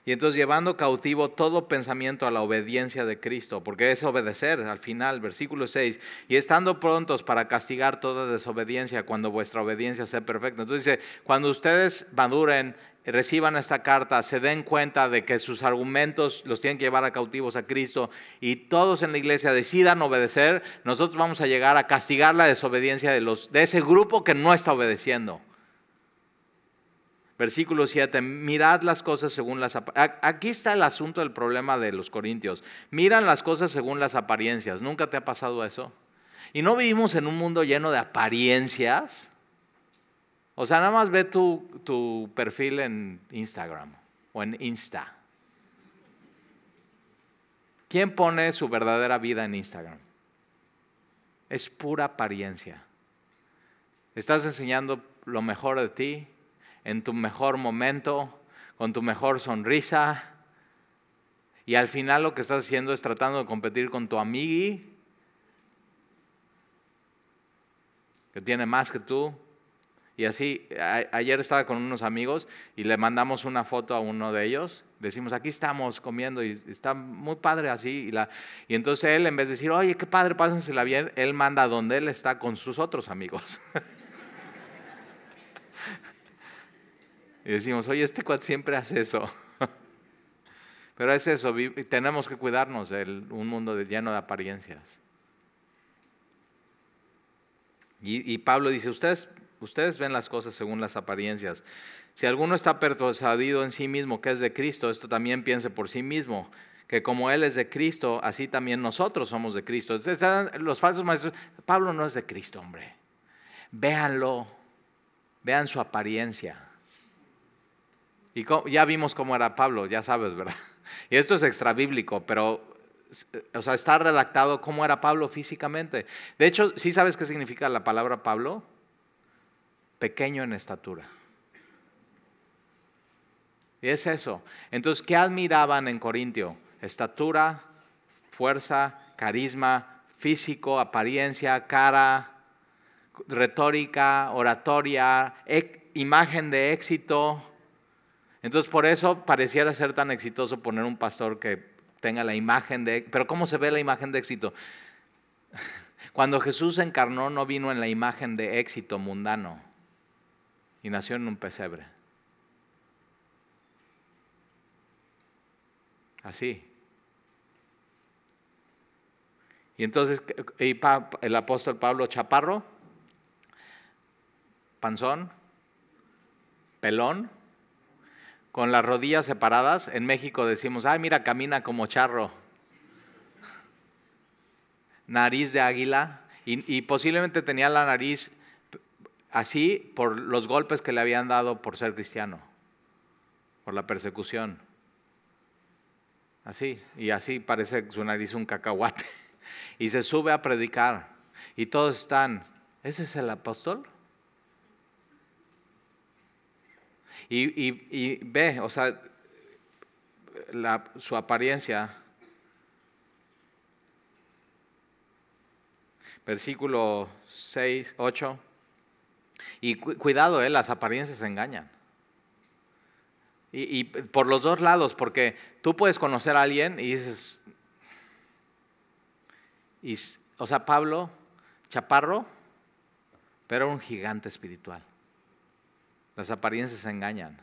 S1: Y entonces llevando cautivo todo pensamiento a la obediencia de Cristo, porque es obedecer al final, versículo 6, y estando prontos para castigar toda desobediencia cuando vuestra obediencia sea perfecta. Entonces dice, cuando ustedes maduren, reciban esta carta, se den cuenta de que sus argumentos los tienen que llevar a cautivos a Cristo y todos en la iglesia decidan obedecer, nosotros vamos a llegar a castigar la desobediencia de ese grupo que no está obedeciendo. Versículo 7, mirad las cosas según las apariencias. Aquí está el asunto del problema de los corintios. Miran las cosas según las apariencias. ¿Nunca te ha pasado eso? ¿Y no vivimos en un mundo lleno de apariencias? Nada más ve tu perfil en Instagram o en Insta. ¿Quién pone su verdadera vida en Instagram? Es pura apariencia. Estás enseñando lo mejor de ti, en tu mejor momento, con tu mejor sonrisa, y al final lo que estás haciendo es tratando de competir con tu amigui, que tiene más que tú. Y así, ayer estaba con unos amigos y le mandamos una foto a uno de ellos. Decimos, aquí estamos comiendo y está muy padre así. Y entonces él, en vez de decir, oye, qué padre, pásensela bien, él manda donde él está con sus otros amigos. Y decimos, oye, este cuate siempre hace eso. Pero es eso, tenemos que cuidarnos de un mundo lleno de apariencias. Y Pablo dice, ustedes ven las cosas según las apariencias. Si alguno está persuadido en sí mismo que es de Cristo, esto también piense por sí mismo. que como Él es de Cristo, así también nosotros somos de Cristo. Entonces, los falsos maestros, Pablo no es de Cristo, hombre. Véanlo, vean su apariencia. Y ya vimos cómo era Pablo, ya sabes, ¿verdad? Y esto es extrabíblico, pero está redactado cómo era Pablo físicamente. De hecho, ¿sí sabes qué significa la palabra Pablo? Pequeño en estatura. Y es eso. Entonces, ¿qué admiraban en Corintio? Estatura, fuerza, carisma, físico, apariencia, cara, retórica, oratoria, imagen de éxito. Entonces, por eso pareciera ser tan exitoso poner un pastor que tenga la imagen de... Pero ¿cómo se ve la imagen de éxito? Cuando Jesús se encarnó, no vino en la imagen de éxito mundano y nació en un pesebre. Así. Y entonces el apóstol Pablo chaparro, panzón, pelón, con las rodillas separadas. En México decimos, ay, mira, camina como charro. Nariz de águila. Y posiblemente tenía la nariz así por los golpes que le habían dado por ser cristiano, por la persecución. Así, y así parece su nariz un cacahuate. Y se sube a predicar. Y todos están, ¿ese es el apóstol? Y ve, su apariencia. Versículo 6, 8. Y cuidado, las apariencias engañan. Y por los dos lados, porque tú puedes conocer a alguien y dices, Pablo, chaparro, pero un gigante espiritual. Las apariencias engañan.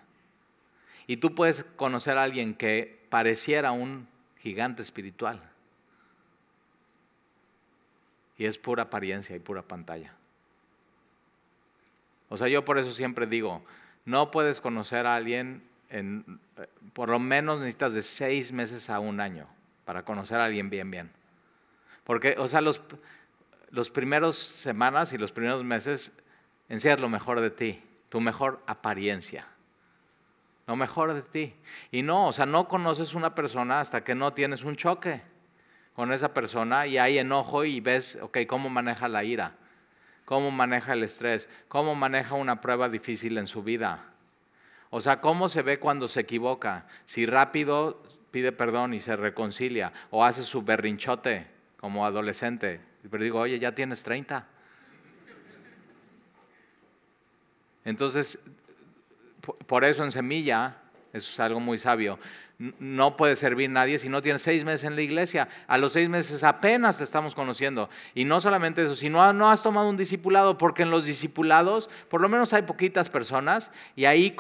S1: Y tú puedes conocer a alguien que pareciera un gigante espiritual. Y es pura apariencia y pura pantalla. Yo por eso siempre digo, no puedes conocer a alguien por lo menos necesitas de 6 meses a 1 año para conocer a alguien bien. Porque, los primeros semanas y los primeros meses enseñas lo mejor de ti, tu mejor apariencia, lo mejor de ti. Y no conoces una persona hasta que no tienes un choque con esa persona y hay enojo y ves, cómo maneja la ira, cómo maneja el estrés, cómo maneja una prueba difícil en su vida. Cómo se ve cuando se equivoca, si rápido pide perdón y se reconcilia, o hace su berrinchote como adolescente. Pero digo, oye, ya tienes 30. Entonces, por eso en Semilla, eso es algo muy sabio, no puede servir nadie si no tienes 6 meses en la iglesia. A los 6 meses apenas te estamos conociendo. Y no solamente eso, si no has tomado un discipulado, porque en los discipulados por lo menos hay poquitas personas y ahí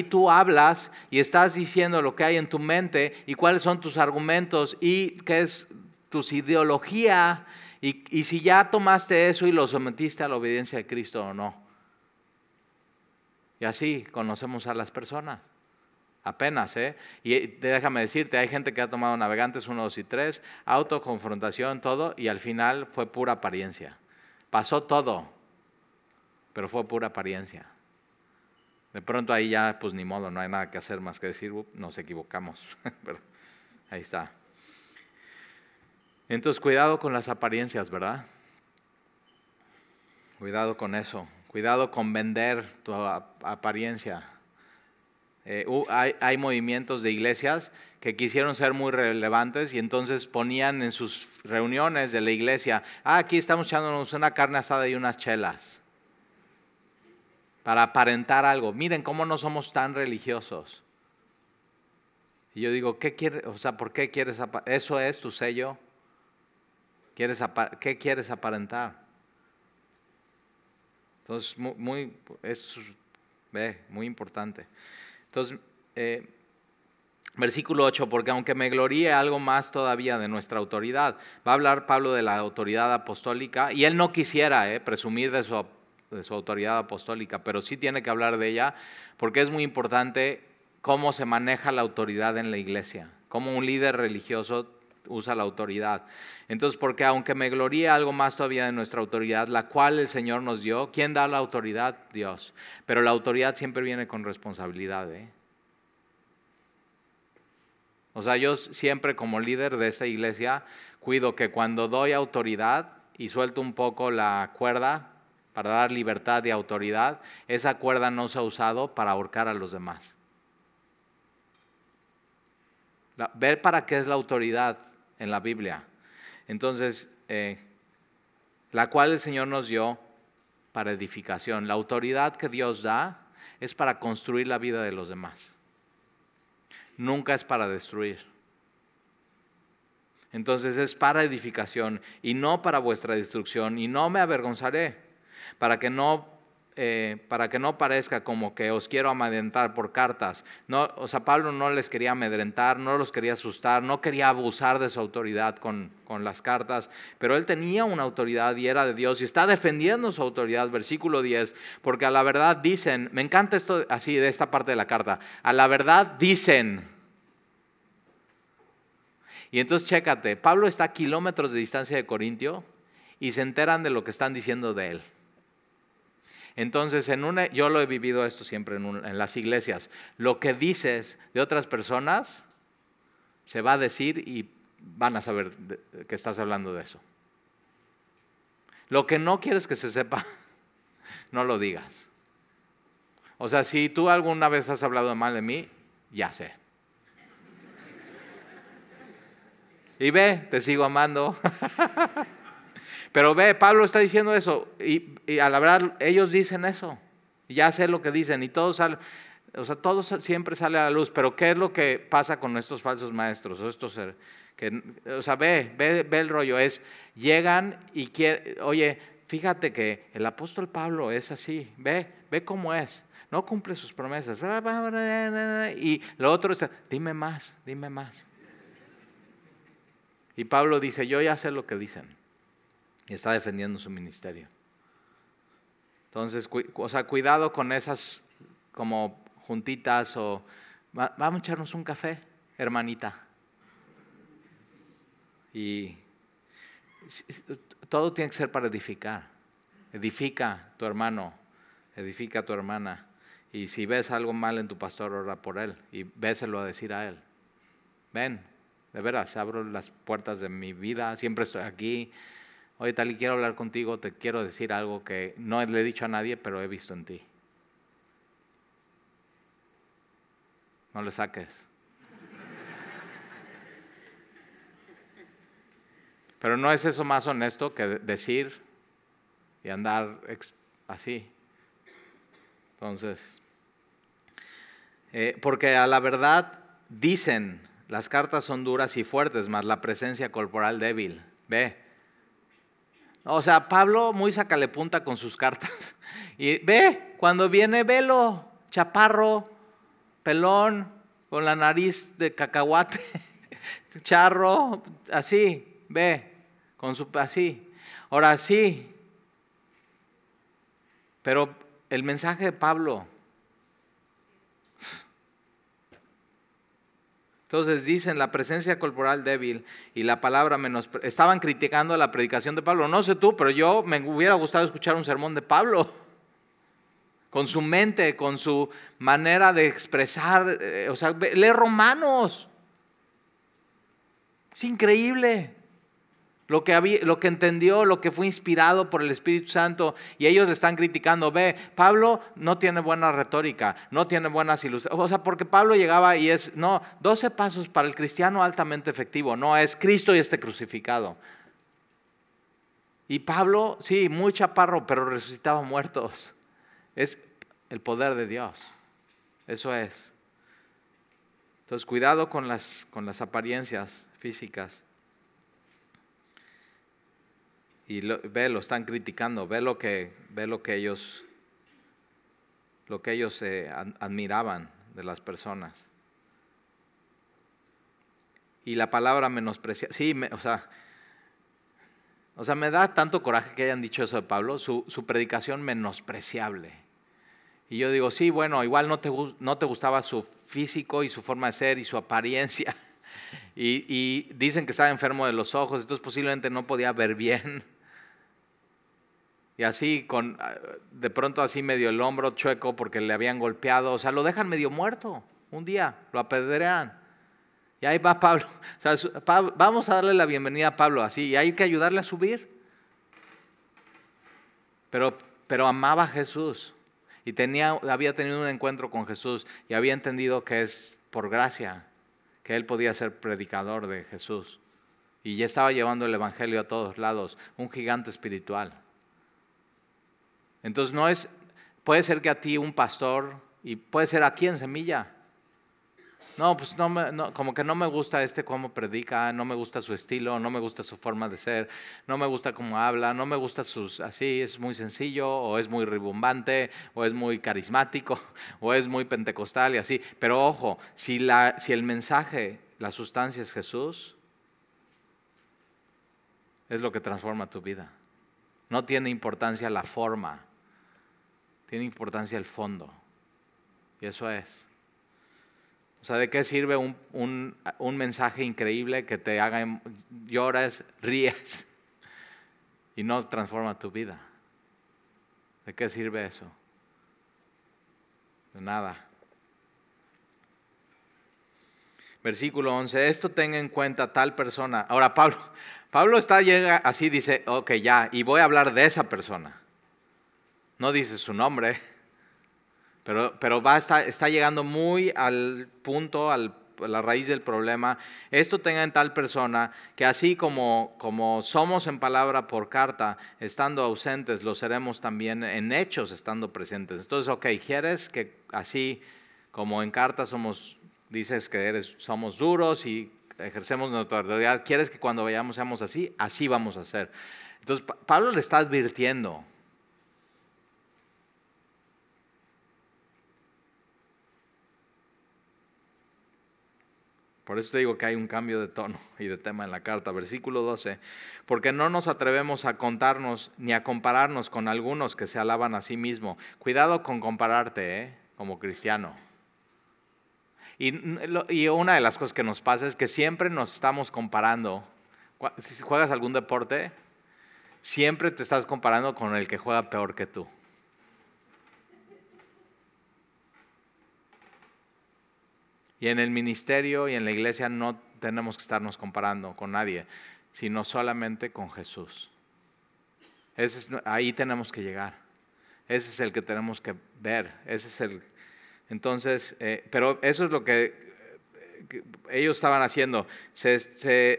S1: tú hablas y estás diciendo lo que hay en tu mente y cuáles son tus argumentos y qué es tu ideología y si ya tomaste eso y lo sometiste a la obediencia de Cristo o no. Y así conocemos a las personas. Apenas, Y déjame decirte, hay gente que ha tomado Navegantes 1, 2 y 3, autoconfrontación, todo, y al final fue pura apariencia. Pasó todo, pero fue pura apariencia. De pronto ahí ya, pues ni modo, no hay nada que hacer más que decir, nos equivocamos. Pero ahí está. Entonces, cuidado con las apariencias, ¿verdad? Cuidado con eso. Cuidado con vender tu apariencia. Hay movimientos de iglesias que quisieron ser muy relevantes y entonces ponían en sus reuniones de la iglesia, aquí estamos echándonos una carne asada y unas chelas para aparentar algo. Miren cómo no somos tan religiosos. Y yo digo, ¿qué quieres? ¿Por qué quieres aparentar? ¿Eso es tu sello? ¿Qué quieres aparentar? Entonces, muy importante. Entonces, versículo 8, porque aunque me gloríe algo más todavía de nuestra autoridad, va a hablar Pablo de la autoridad apostólica, y él no quisiera presumir de su autoridad apostólica, pero sí tiene que hablar de ella, porque es muy importante cómo se maneja la autoridad en la iglesia. cómo un líder religioso usa la autoridad. Entonces, porque aunque me gloríe algo más todavía de nuestra autoridad, la cual el Señor nos dio, ¿quién da la autoridad? Dios. Pero la autoridad siempre viene con responsabilidad, ¿eh? O sea, yo siempre como líder de esta iglesia cuido que cuando doy autoridad y suelto un poco la cuerda para dar libertad y autoridad, esa cuerda no se ha usado para ahorcar a los demás. Ver para qué es la autoridad en la Biblia. Entonces, la cual el Señor nos dio para edificación. La autoridad que Dios da es para construir la vida de los demás. Nunca es para destruir. Entonces es para edificación y no para vuestra destrucción, y no me avergonzaré, para que no parezca como que os quiero amedrentar por cartas. No, o sea, Pablo no les quería amedrentar, no los quería asustar, no quería abusar de su autoridad con las cartas, pero él tenía una autoridad y era de Dios y está defendiendo su autoridad, versículo 10, porque a la verdad dicen, me encanta esto así de esta parte de la carta, a la verdad dicen. Y entonces chécate, Pablo está a kilómetros de distancia de Corintio y se enteran de lo que están diciendo de él. Entonces, yo lo he vivido esto siempre en las iglesias. Lo que dices de otras personas se va a decir y van a saber que estás hablando de eso. Lo que no quieres que se sepa, no lo digas. O sea, si tú alguna vez has hablado mal de mí, ya sé. Y ve, te sigo amando. Pero ve, Pablo está diciendo eso y a la verdad ellos dicen eso. Ya sé lo que dicen y todo sale, o sea, todo siempre sale a la luz. Pero ¿qué es lo que pasa con estos falsos maestros? O sea, ve el rollo. Llegan y quieren, oye, fíjate que el apóstol Pablo es así. Ve cómo es. No cumple sus promesas. Y lo otro es, dime más. Y Pablo dice, yo ya sé lo que dicen. Y está defendiendo su ministerio. Entonces, cuidado con esas como juntitas o vamos a echarnos un café, hermanita. Y todo tiene que ser para edificar. Edifica tu hermano, edifica tu hermana. Y si ves algo mal en tu pastor, ora por él y véselo a decir a él. Ven, de veras, abro las puertas de mi vida, siempre estoy aquí. Oye, Tali, quiero hablar contigo, te quiero decir algo que no le he dicho a nadie, pero he visto en ti. No le saques. Pero no es eso más honesto que decir y andar así. Entonces, porque a la verdad dicen, las cartas son duras y fuertes, mas la presencia corporal débil. Ve. O sea, Pablo muy sacalepunta con sus cartas. Y ve, cuando viene, velo, chaparro, pelón, con la nariz de cacahuate, charro, así, ve, así. Ahora sí. Pero el mensaje de Pablo. Entonces dicen la presencia corporal débil y la palabra estaban criticando la predicación de Pablo. No sé tú, pero yo me hubiera gustado escuchar un sermón de Pablo. Con su mente, con su manera de expresar. O sea, lee Romanos. Es increíble. Lo que entendió, lo que fue inspirado por el Espíritu Santo, y ellos le están criticando. Ve, Pablo no tiene buena retórica, no tiene buenas ilustraciones. O sea, porque Pablo llegaba y 12 pasos para el cristiano altamente efectivo. No, es Cristo y este crucificado. Y Pablo, sí, muy chaparro, pero resucitaba muertos. Es el poder de Dios. Eso es. Entonces, cuidado con las apariencias físicas. Y lo están criticando, ve lo que ellos admiraban de las personas. Y la palabra menospreciar, sí, o sea, me da tanto coraje que hayan dicho eso de Pablo, su predicación menospreciable. Y yo digo, sí, bueno, igual no te gustaba su físico y su forma de ser y su apariencia, y dicen que estaba enfermo de los ojos, entonces posiblemente no podía ver bien. Y así, de pronto así medio el hombro chueco porque le habían golpeado. O sea, lo dejan medio muerto. Un día lo apedrean. Y ahí va Pablo. O sea, vamos a darle la bienvenida a Pablo así. Y hay que ayudarle a subir. Pero amaba a Jesús. Y había tenido un encuentro con Jesús. Y había entendido que es por gracia que él podía ser predicador de Jesús. Y ya estaba llevando el evangelio a todos lados. Un gigante espiritual. Entonces puede ser que a ti un pastor, y puede ser aquí en Semilla, no, pues como que no me gusta cómo predica, no me gusta su estilo, no me gusta su forma de ser, no me gusta cómo habla, no me gusta así, es muy sencillo, o es muy rimbombante, o es muy carismático, o es muy pentecostal y así. Pero ojo, si el mensaje, la sustancia es Jesús, es lo que transforma tu vida. No tiene importancia la forma. Tiene importancia el fondo. Y eso es. O sea, ¿de qué sirve un mensaje increíble que te haga llores, ríes y no transforma tu vida? ¿De qué sirve eso? De nada. Versículo 11. Esto tenga en cuenta tal persona. Ahora Pablo llega así, dice, ok, ya, y voy a hablar de esa persona. No dice su nombre, pero está llegando muy al punto, a la raíz del problema. Esto tenga en tal persona que así como somos en palabra por carta, estando ausentes, lo seremos también en hechos, estando presentes. Entonces, ok, ¿quieres que así como en carta dices que somos duros y ejercemos nuestra autoridad? ¿Quieres que cuando vayamos seamos así? Así vamos a ser. Entonces, Pablo le está advirtiendo. Por eso te digo que hay un cambio de tono y de tema en la carta. Versículo 12. Porque no nos atrevemos a contarnos ni a compararnos con algunos que se alaban a sí mismos. Cuidado con compararte, como cristiano. Y una de las cosas que nos pasa es que siempre nos estamos comparando. Si juegas algún deporte, siempre te estás comparando con el que juega peor que tú. Y en el ministerio y en la iglesia no tenemos que estarnos comparando con nadie, sino solamente con Jesús. Ahí tenemos que llegar. Ese es el que tenemos que ver. Entonces, pero eso es lo que ellos estaban haciendo. Se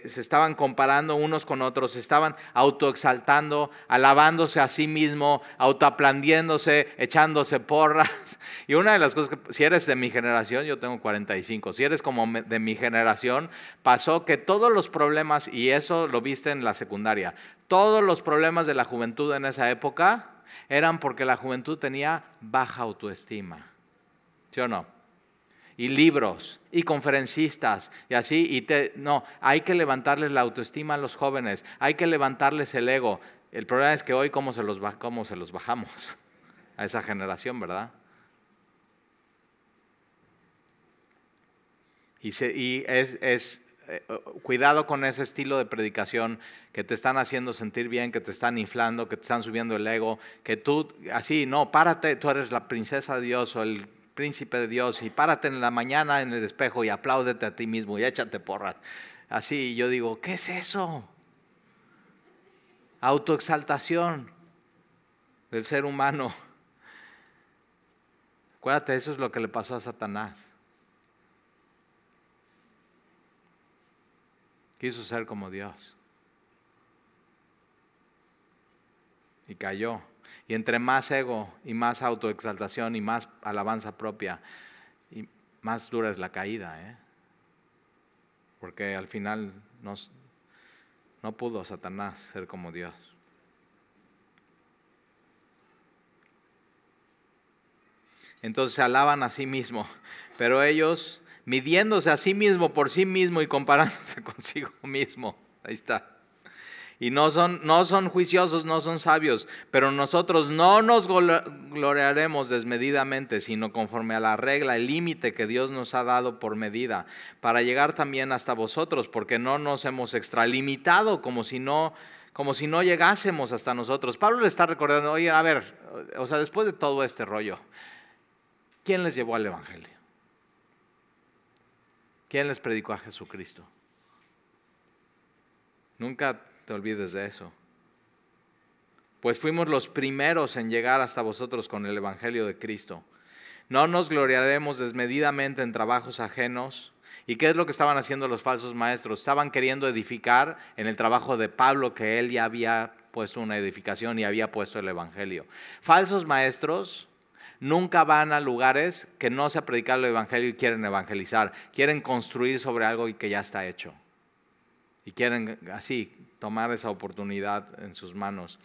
S1: estaban comparando unos con otros, se estaban autoexaltando, alabándose a sí mismo, autoaplandiéndose, echándose porras. Y una de las cosas que, si eres de mi generación, yo tengo 45, si eres como de mi generación, pasó que todos los problemas, y eso lo viste en la secundaria, todos los problemas de la juventud en esa época eran porque la juventud tenía baja autoestima. ¿Sí o no? Y libros, y conferencistas, y así, no, hay que levantarles la autoestima a los jóvenes, hay que levantarles el ego. El problema es que hoy, ¿cómo se los bajamos a esa generación, verdad? Cuidado con ese estilo de predicación que te están haciendo sentir bien, que te están inflando, que te están subiendo el ego, que tú, así, no, párate, tú eres la princesa de Dios o el príncipe de Dios y párate en la mañana en el espejo y apláudete a ti mismo y échate porras. Así yo digo, ¿qué es eso? Autoexaltación del ser humano. Acuérdate, eso es lo que le pasó a Satanás. Quiso ser como Dios. Y cayó. Y entre más ego y más autoexaltación y más alabanza propia, y más dura es la caída, porque al final no pudo Satanás ser como Dios. Entonces se alaban a sí mismos, pero ellos midiéndose a sí mismo por sí mismo y comparándose consigo mismo. Ahí está. Y no son juiciosos, no son sabios, pero nosotros no nos gloriaremos desmedidamente, sino conforme a la regla, el límite que Dios nos ha dado por medida, para llegar también hasta vosotros, porque no nos hemos extralimitado como si no llegásemos hasta nosotros. Pablo le está recordando, oye, a ver, o sea, después de todo este rollo, ¿quién les llevó al Evangelio? ¿Quién les predicó a Jesucristo? Nunca te olvides de eso. Pues fuimos los primeros en llegar hasta vosotros con el Evangelio de Cristo. No nos gloriaremos desmedidamente en trabajos ajenos. ¿Y qué es lo que estaban haciendo los falsos maestros? Estaban queriendo edificar en el trabajo de Pablo, que él ya había puesto una edificación y había puesto el Evangelio. Falsos maestros nunca van a lugares que no se ha predicado el Evangelio y quieren evangelizar. Quieren construir sobre algo que ya está hecho. Y quieren así tomar esa oportunidad en sus manos.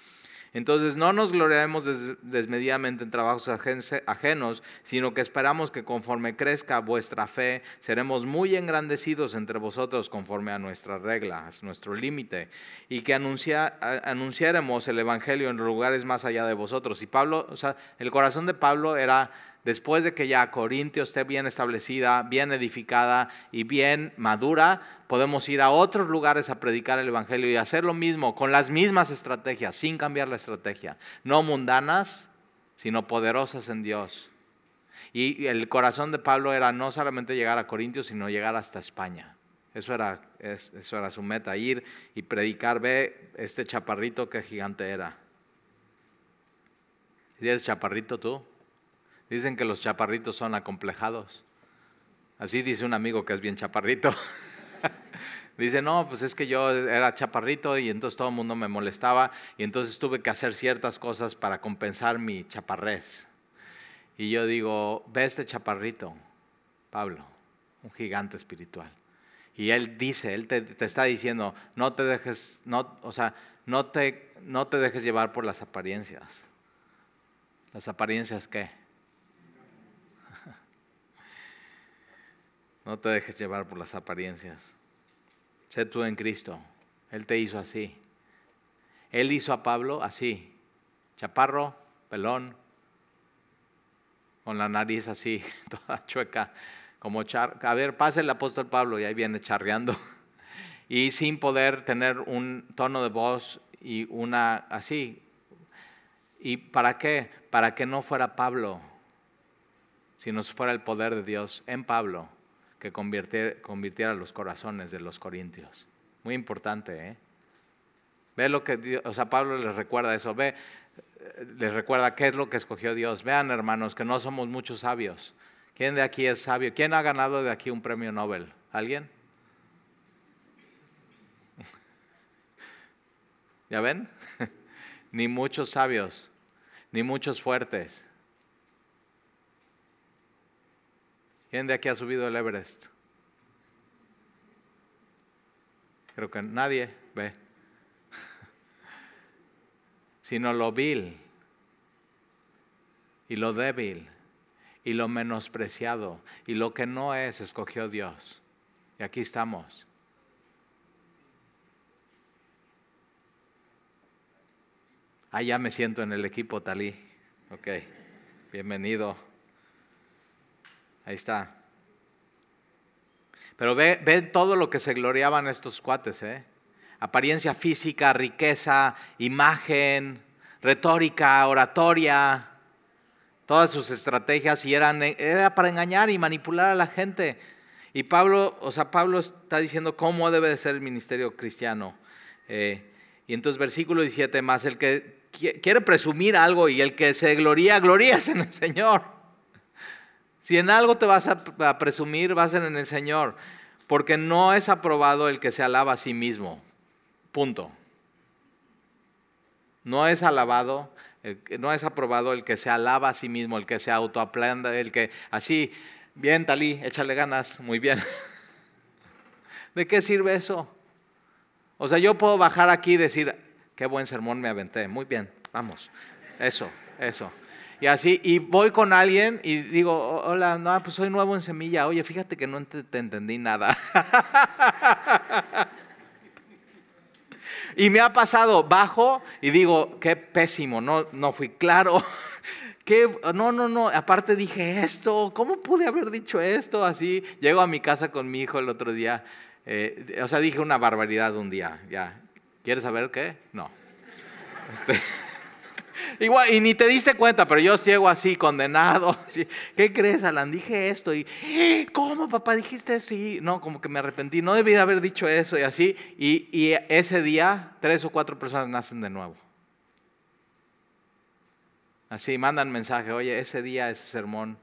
S1: Entonces no nos gloriaremos desmedidamente en trabajos ajenos, sino que esperamos que conforme crezca vuestra fe, seremos muy engrandecidos entre vosotros conforme a nuestra regla, a nuestro límite, y que anunciaremos el Evangelio en lugares más allá de vosotros. Y Pablo, o sea, el corazón de Pablo era, después de que ya Corintio esté bien establecida, bien edificada y bien madura, podemos ir a otros lugares a predicar el Evangelio y hacer lo mismo, con las mismas estrategias, sin cambiar la estrategia. No mundanas, sino poderosas en Dios. Y el corazón de Pablo era no solamente llegar a Corintios, sino llegar hasta España. Eso era su meta, ir y predicar. Ve este chaparrito, qué gigante era. ¿Si eres chaparrito tú? Dicen que los chaparritos son acomplejados. Así dice un amigo que es bien chaparrito. Dice, no, pues es que yo era chaparrito y entonces todo el mundo me molestaba y entonces tuve que hacer ciertas cosas para compensar mi chaparrez. Y yo digo, ve este chaparrito, Pablo, un gigante espiritual. Y él dice, él te está diciendo, no te dejes llevar por las apariencias. ¿Las apariencias qué? No te dejes llevar por las apariencias. Sé tú en Cristo. Él te hizo así. Él hizo a Pablo así. Chaparro, pelón, con la nariz así, toda chueca. A ver, pase el apóstol Pablo y ahí viene charreando. Y sin poder tener un tono de voz y una así. ¿Y para qué? Para que no fuera Pablo, sino fuera el poder de Dios en Pablo, que convirtiera los corazones de los corintios. Muy importante, ¿eh? Ve lo que Dios, o sea, Pablo les recuerda eso, les recuerda qué es lo que escogió Dios. Vean, hermanos, que no somos muchos sabios. ¿Quién de aquí es sabio? ¿Quién ha ganado de aquí un premio Nobel? ¿Alguien? ¿Ya ven? Ni muchos sabios, ni muchos fuertes. ¿Quién de aquí ha subido el Everest? Creo que nadie, ve. Sino lo vil y lo débil y lo menospreciado y lo que no es, escogió Dios. Y aquí estamos. Ya me siento en el equipo, Talí. Ok, bienvenido. Ahí está. Pero ve todo lo que se gloriaban estos cuates, ¿eh? Apariencia física, riqueza, imagen, retórica, oratoria, todas sus estrategias y era para engañar y manipular a la gente. Y Pablo está diciendo cómo debe de ser el ministerio cristiano. Y entonces versículo 17 más, el que quiere presumir algo y el que se glorías en el Señor. Si en algo te vas a presumir, vas en el Señor, porque no es aprobado el que se alaba a sí mismo. Punto. No es aprobado el que se alaba a sí mismo, el que se autoaplanda, el que así, bien Talí, échale ganas, muy bien. ¿De qué sirve eso? O sea, yo puedo bajar aquí y decir, qué buen sermón me aventé, muy bien, vamos, eso. Y así, y voy con alguien y digo, hola, no, pues soy nuevo en Semilla, oye, fíjate que no te entendí nada. Y me ha pasado, bajo y digo, qué pésimo, no fui claro. No, aparte dije esto, ¿cómo pude haber dicho esto? Así, llego a mi casa con mi hijo el otro día, dije una barbaridad un día, ya. ¿Quieres saber qué? No. Igual, y ni te diste cuenta, pero yo llego así, condenado. Así, ¿qué crees, Alan? Dije esto y, ¿cómo, papá? Dijiste sí. No, como que me arrepentí, no debí de haber dicho eso y así. Y ese día, 3 o 4 personas nacen de nuevo. Así, mandan mensaje, oye, ese día, ese sermón,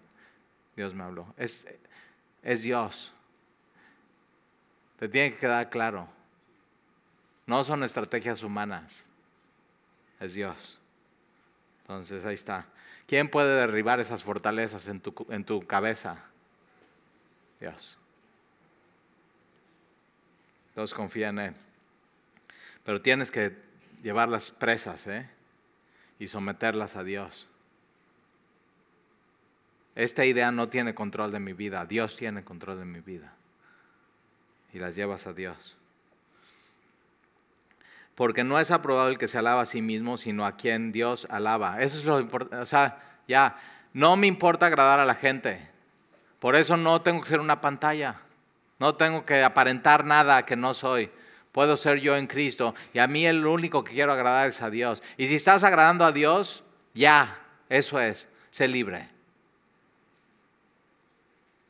S1: Dios me habló. Es Dios. Te tiene que quedar claro. No son estrategias humanas. Es Dios. Entonces, ahí está. ¿Quién puede derribar esas fortalezas en tu cabeza? Dios. Entonces, confía en Él. Pero tienes que llevarlas presas, y someterlas a Dios. Esta idea no tiene control de mi vida, Dios tiene control de mi vida. Y las llevas a Dios. Porque no es aprobado el que se alaba a sí mismo, sino a quien Dios alaba. Eso es lo importante. No me importa agradar a la gente. Por eso no tengo que ser una pantalla. No tengo que aparentar nada que no soy. Puedo ser yo en Cristo. Y a mí el único que quiero agradar es a Dios. Y si estás agradando a Dios, ya, eso es. Sé libre.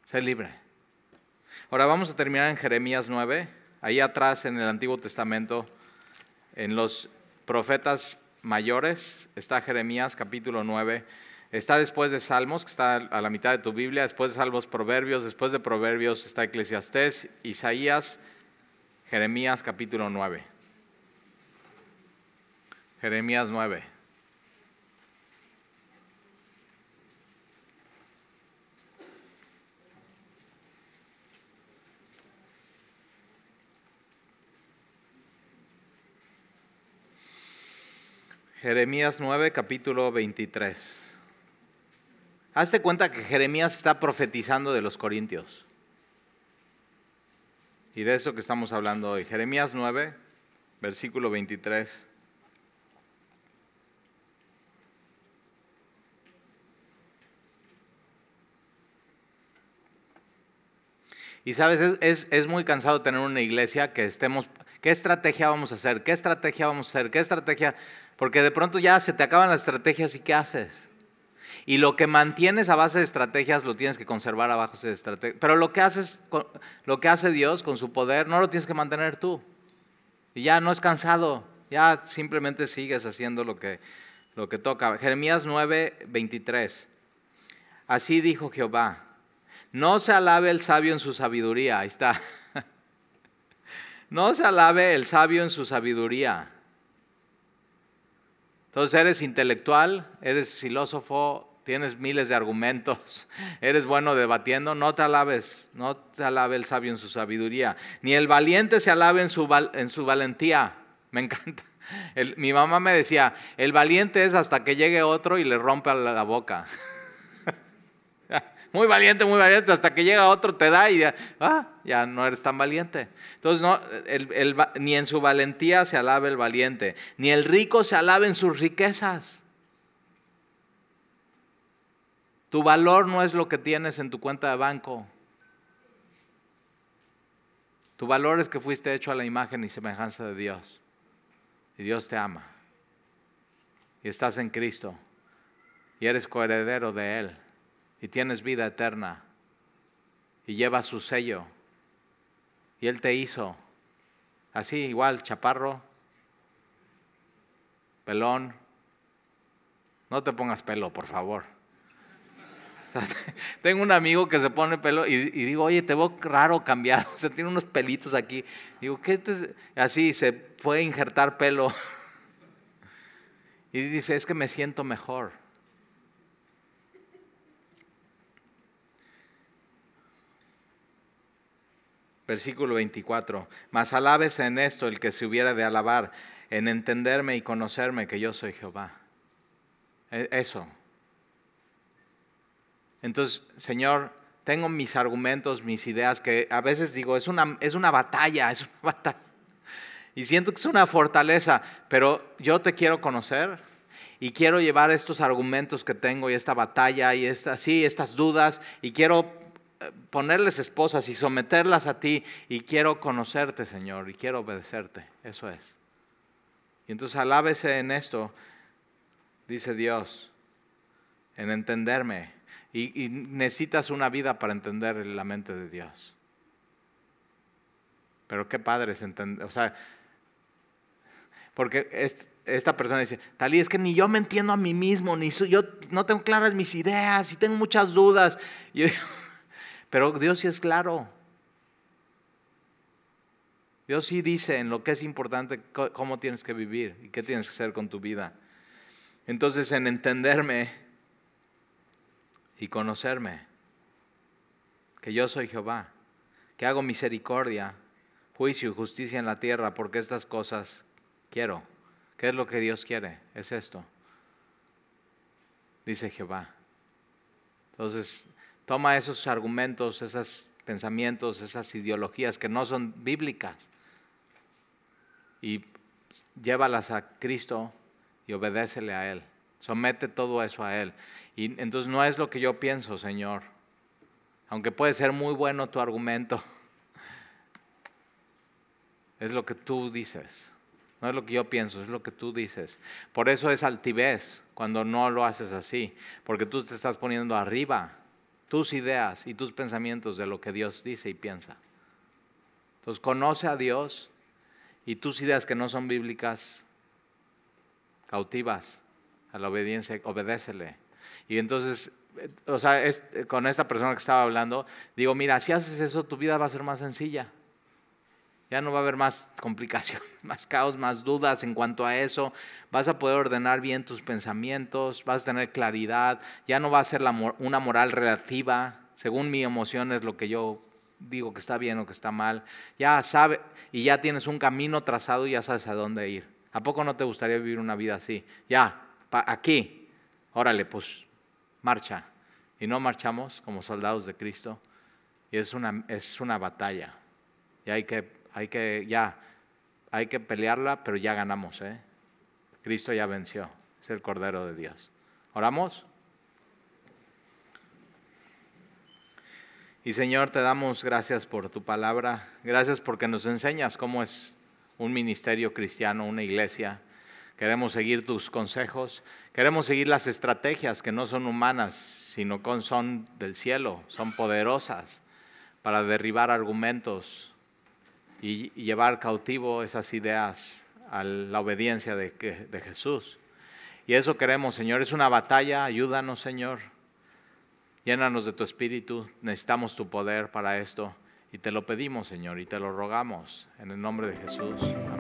S1: Sé libre. Ahora vamos a terminar en Jeremías 9. Ahí atrás en el Antiguo Testamento, en los profetas mayores, está Jeremías capítulo 9. Está después de Salmos, que está a la mitad de tu Biblia. Después de Salmos, Proverbios. Después de Proverbios está Eclesiastés, Isaías, Jeremías capítulo 9. Jeremías 9. Jeremías 9, capítulo 23. Hazte cuenta que Jeremías está profetizando de los corintios. Y de eso que estamos hablando hoy. Jeremías 9, versículo 23. Y sabes, es muy cansado tener una iglesia que estemos, ¿qué estrategia vamos a hacer? ¿Qué estrategia vamos a hacer? ¿Qué estrategia? Porque de pronto ya se te acaban las estrategias y ¿qué haces? Y lo que mantienes a base de estrategias lo tienes que conservar a base de estrategias. Pero lo que hace Dios con su poder no lo tienes que mantener tú. Y ya no es cansado, ya simplemente sigues haciendo lo que toca. Jeremías 9, 23. Así dijo Jehová. No se alabe el sabio en su sabiduría. Ahí está. No se alabe el sabio en su sabiduría. Entonces eres intelectual, eres filósofo, tienes miles de argumentos, eres bueno debatiendo, no te alabe el sabio en su sabiduría. Ni el valiente se alabe en su valentía. Me encanta. Mi mamá me decía, el valiente es hasta que llegue otro y le rompa la boca. Muy valiente, hasta que llega otro te da y ya no eres tan valiente. Entonces, ni en su valentía se alabe el valiente, ni el rico se alabe en sus riquezas. Tu valor no es lo que tienes en tu cuenta de banco. Tu valor es que fuiste hecho a la imagen y semejanza de Dios. Y Dios te ama. Y estás en Cristo. Y eres coheredero de Él. Y tienes vida eterna, y llevas su sello, y Él te hizo, así igual, chaparro, pelón, no te pongas pelo, por favor. Tengo un amigo que se pone pelo, y digo, oye, te veo raro cambiado, tiene unos pelitos aquí, digo, así se fue a injertar pelo, y dice, es que me siento mejor. Versículo 24, mas alábese en esto el que se hubiera de alabar, en entenderme y conocerme que yo soy Jehová. Eso. Entonces, Señor, tengo mis argumentos, mis ideas, que a veces digo, es una batalla, y siento que es una fortaleza, pero yo te quiero conocer y quiero llevar estos argumentos que tengo y esta batalla y estas dudas, y quiero ponerles esposas y someterlas a ti, y quiero conocerte, Señor, y quiero obedecerte. Eso es. Y entonces alábese en esto, dice Dios, en entenderme. Y necesitas una vida para entender la mente de Dios. Pero qué padre es entender, o sea, porque esta persona dice, Talí, es que ni yo me entiendo a mí mismo, yo no tengo claras mis ideas y tengo muchas dudas. Pero Dios sí es claro. Dios sí dice en lo que es importante cómo tienes que vivir y qué tienes que hacer con tu vida. Entonces, en entenderme y conocerme, que yo soy Jehová, que hago misericordia, juicio y justicia en la tierra, porque estas cosas quiero. ¿Qué es lo que Dios quiere? Es esto, dice Jehová. Entonces, toma esos argumentos, esos pensamientos, esas ideologías que no son bíblicas, y llévalas a Cristo y obedécele a Él. Somete todo eso a Él. Y entonces no es lo que yo pienso, Señor. Aunque puede ser muy bueno tu argumento, es lo que tú dices. No es lo que yo pienso, es lo que tú dices. Por eso es altivez cuando no lo haces así. Porque tú te estás poniendo arriba tus ideas y tus pensamientos de lo que Dios dice y piensa. Entonces conoce a Dios, y tus ideas que no son bíblicas, cautivas a la obediencia, obedécele. Y entonces, o sea, con esta persona que estaba hablando, digo, mira, si haces eso, tu vida va a ser más sencilla. Ya no va a haber más complicación, más caos, más dudas en cuanto a eso. Vas a poder ordenar bien tus pensamientos, vas a tener claridad. Ya no va a ser una moral relativa, según mi emoción es lo que yo digo que está bien o que está mal. Ya sabes, y ya tienes un camino trazado y ya sabes a dónde ir. ¿A poco no te gustaría vivir una vida así? Ya, aquí, órale, pues marcha. Y no marchamos como soldados de Cristo. Y es una batalla. Y hay que pelearla, pero ya ganamos, ¿eh? Cristo ya venció, es el Cordero de Dios. ¿Oramos? Y Señor, te damos gracias por tu palabra, gracias porque nos enseñas cómo es un ministerio cristiano, una iglesia. Queremos seguir tus consejos, queremos seguir las estrategias que no son humanas, sino que son del cielo, son poderosas para derribar argumentos y llevar cautivo esas ideas a la obediencia de Jesús. Y eso queremos, Señor, es una batalla, ayúdanos, Señor. Llénanos de tu espíritu, necesitamos tu poder para esto y te lo pedimos, Señor, y te lo rogamos en el nombre de Jesús. Amén.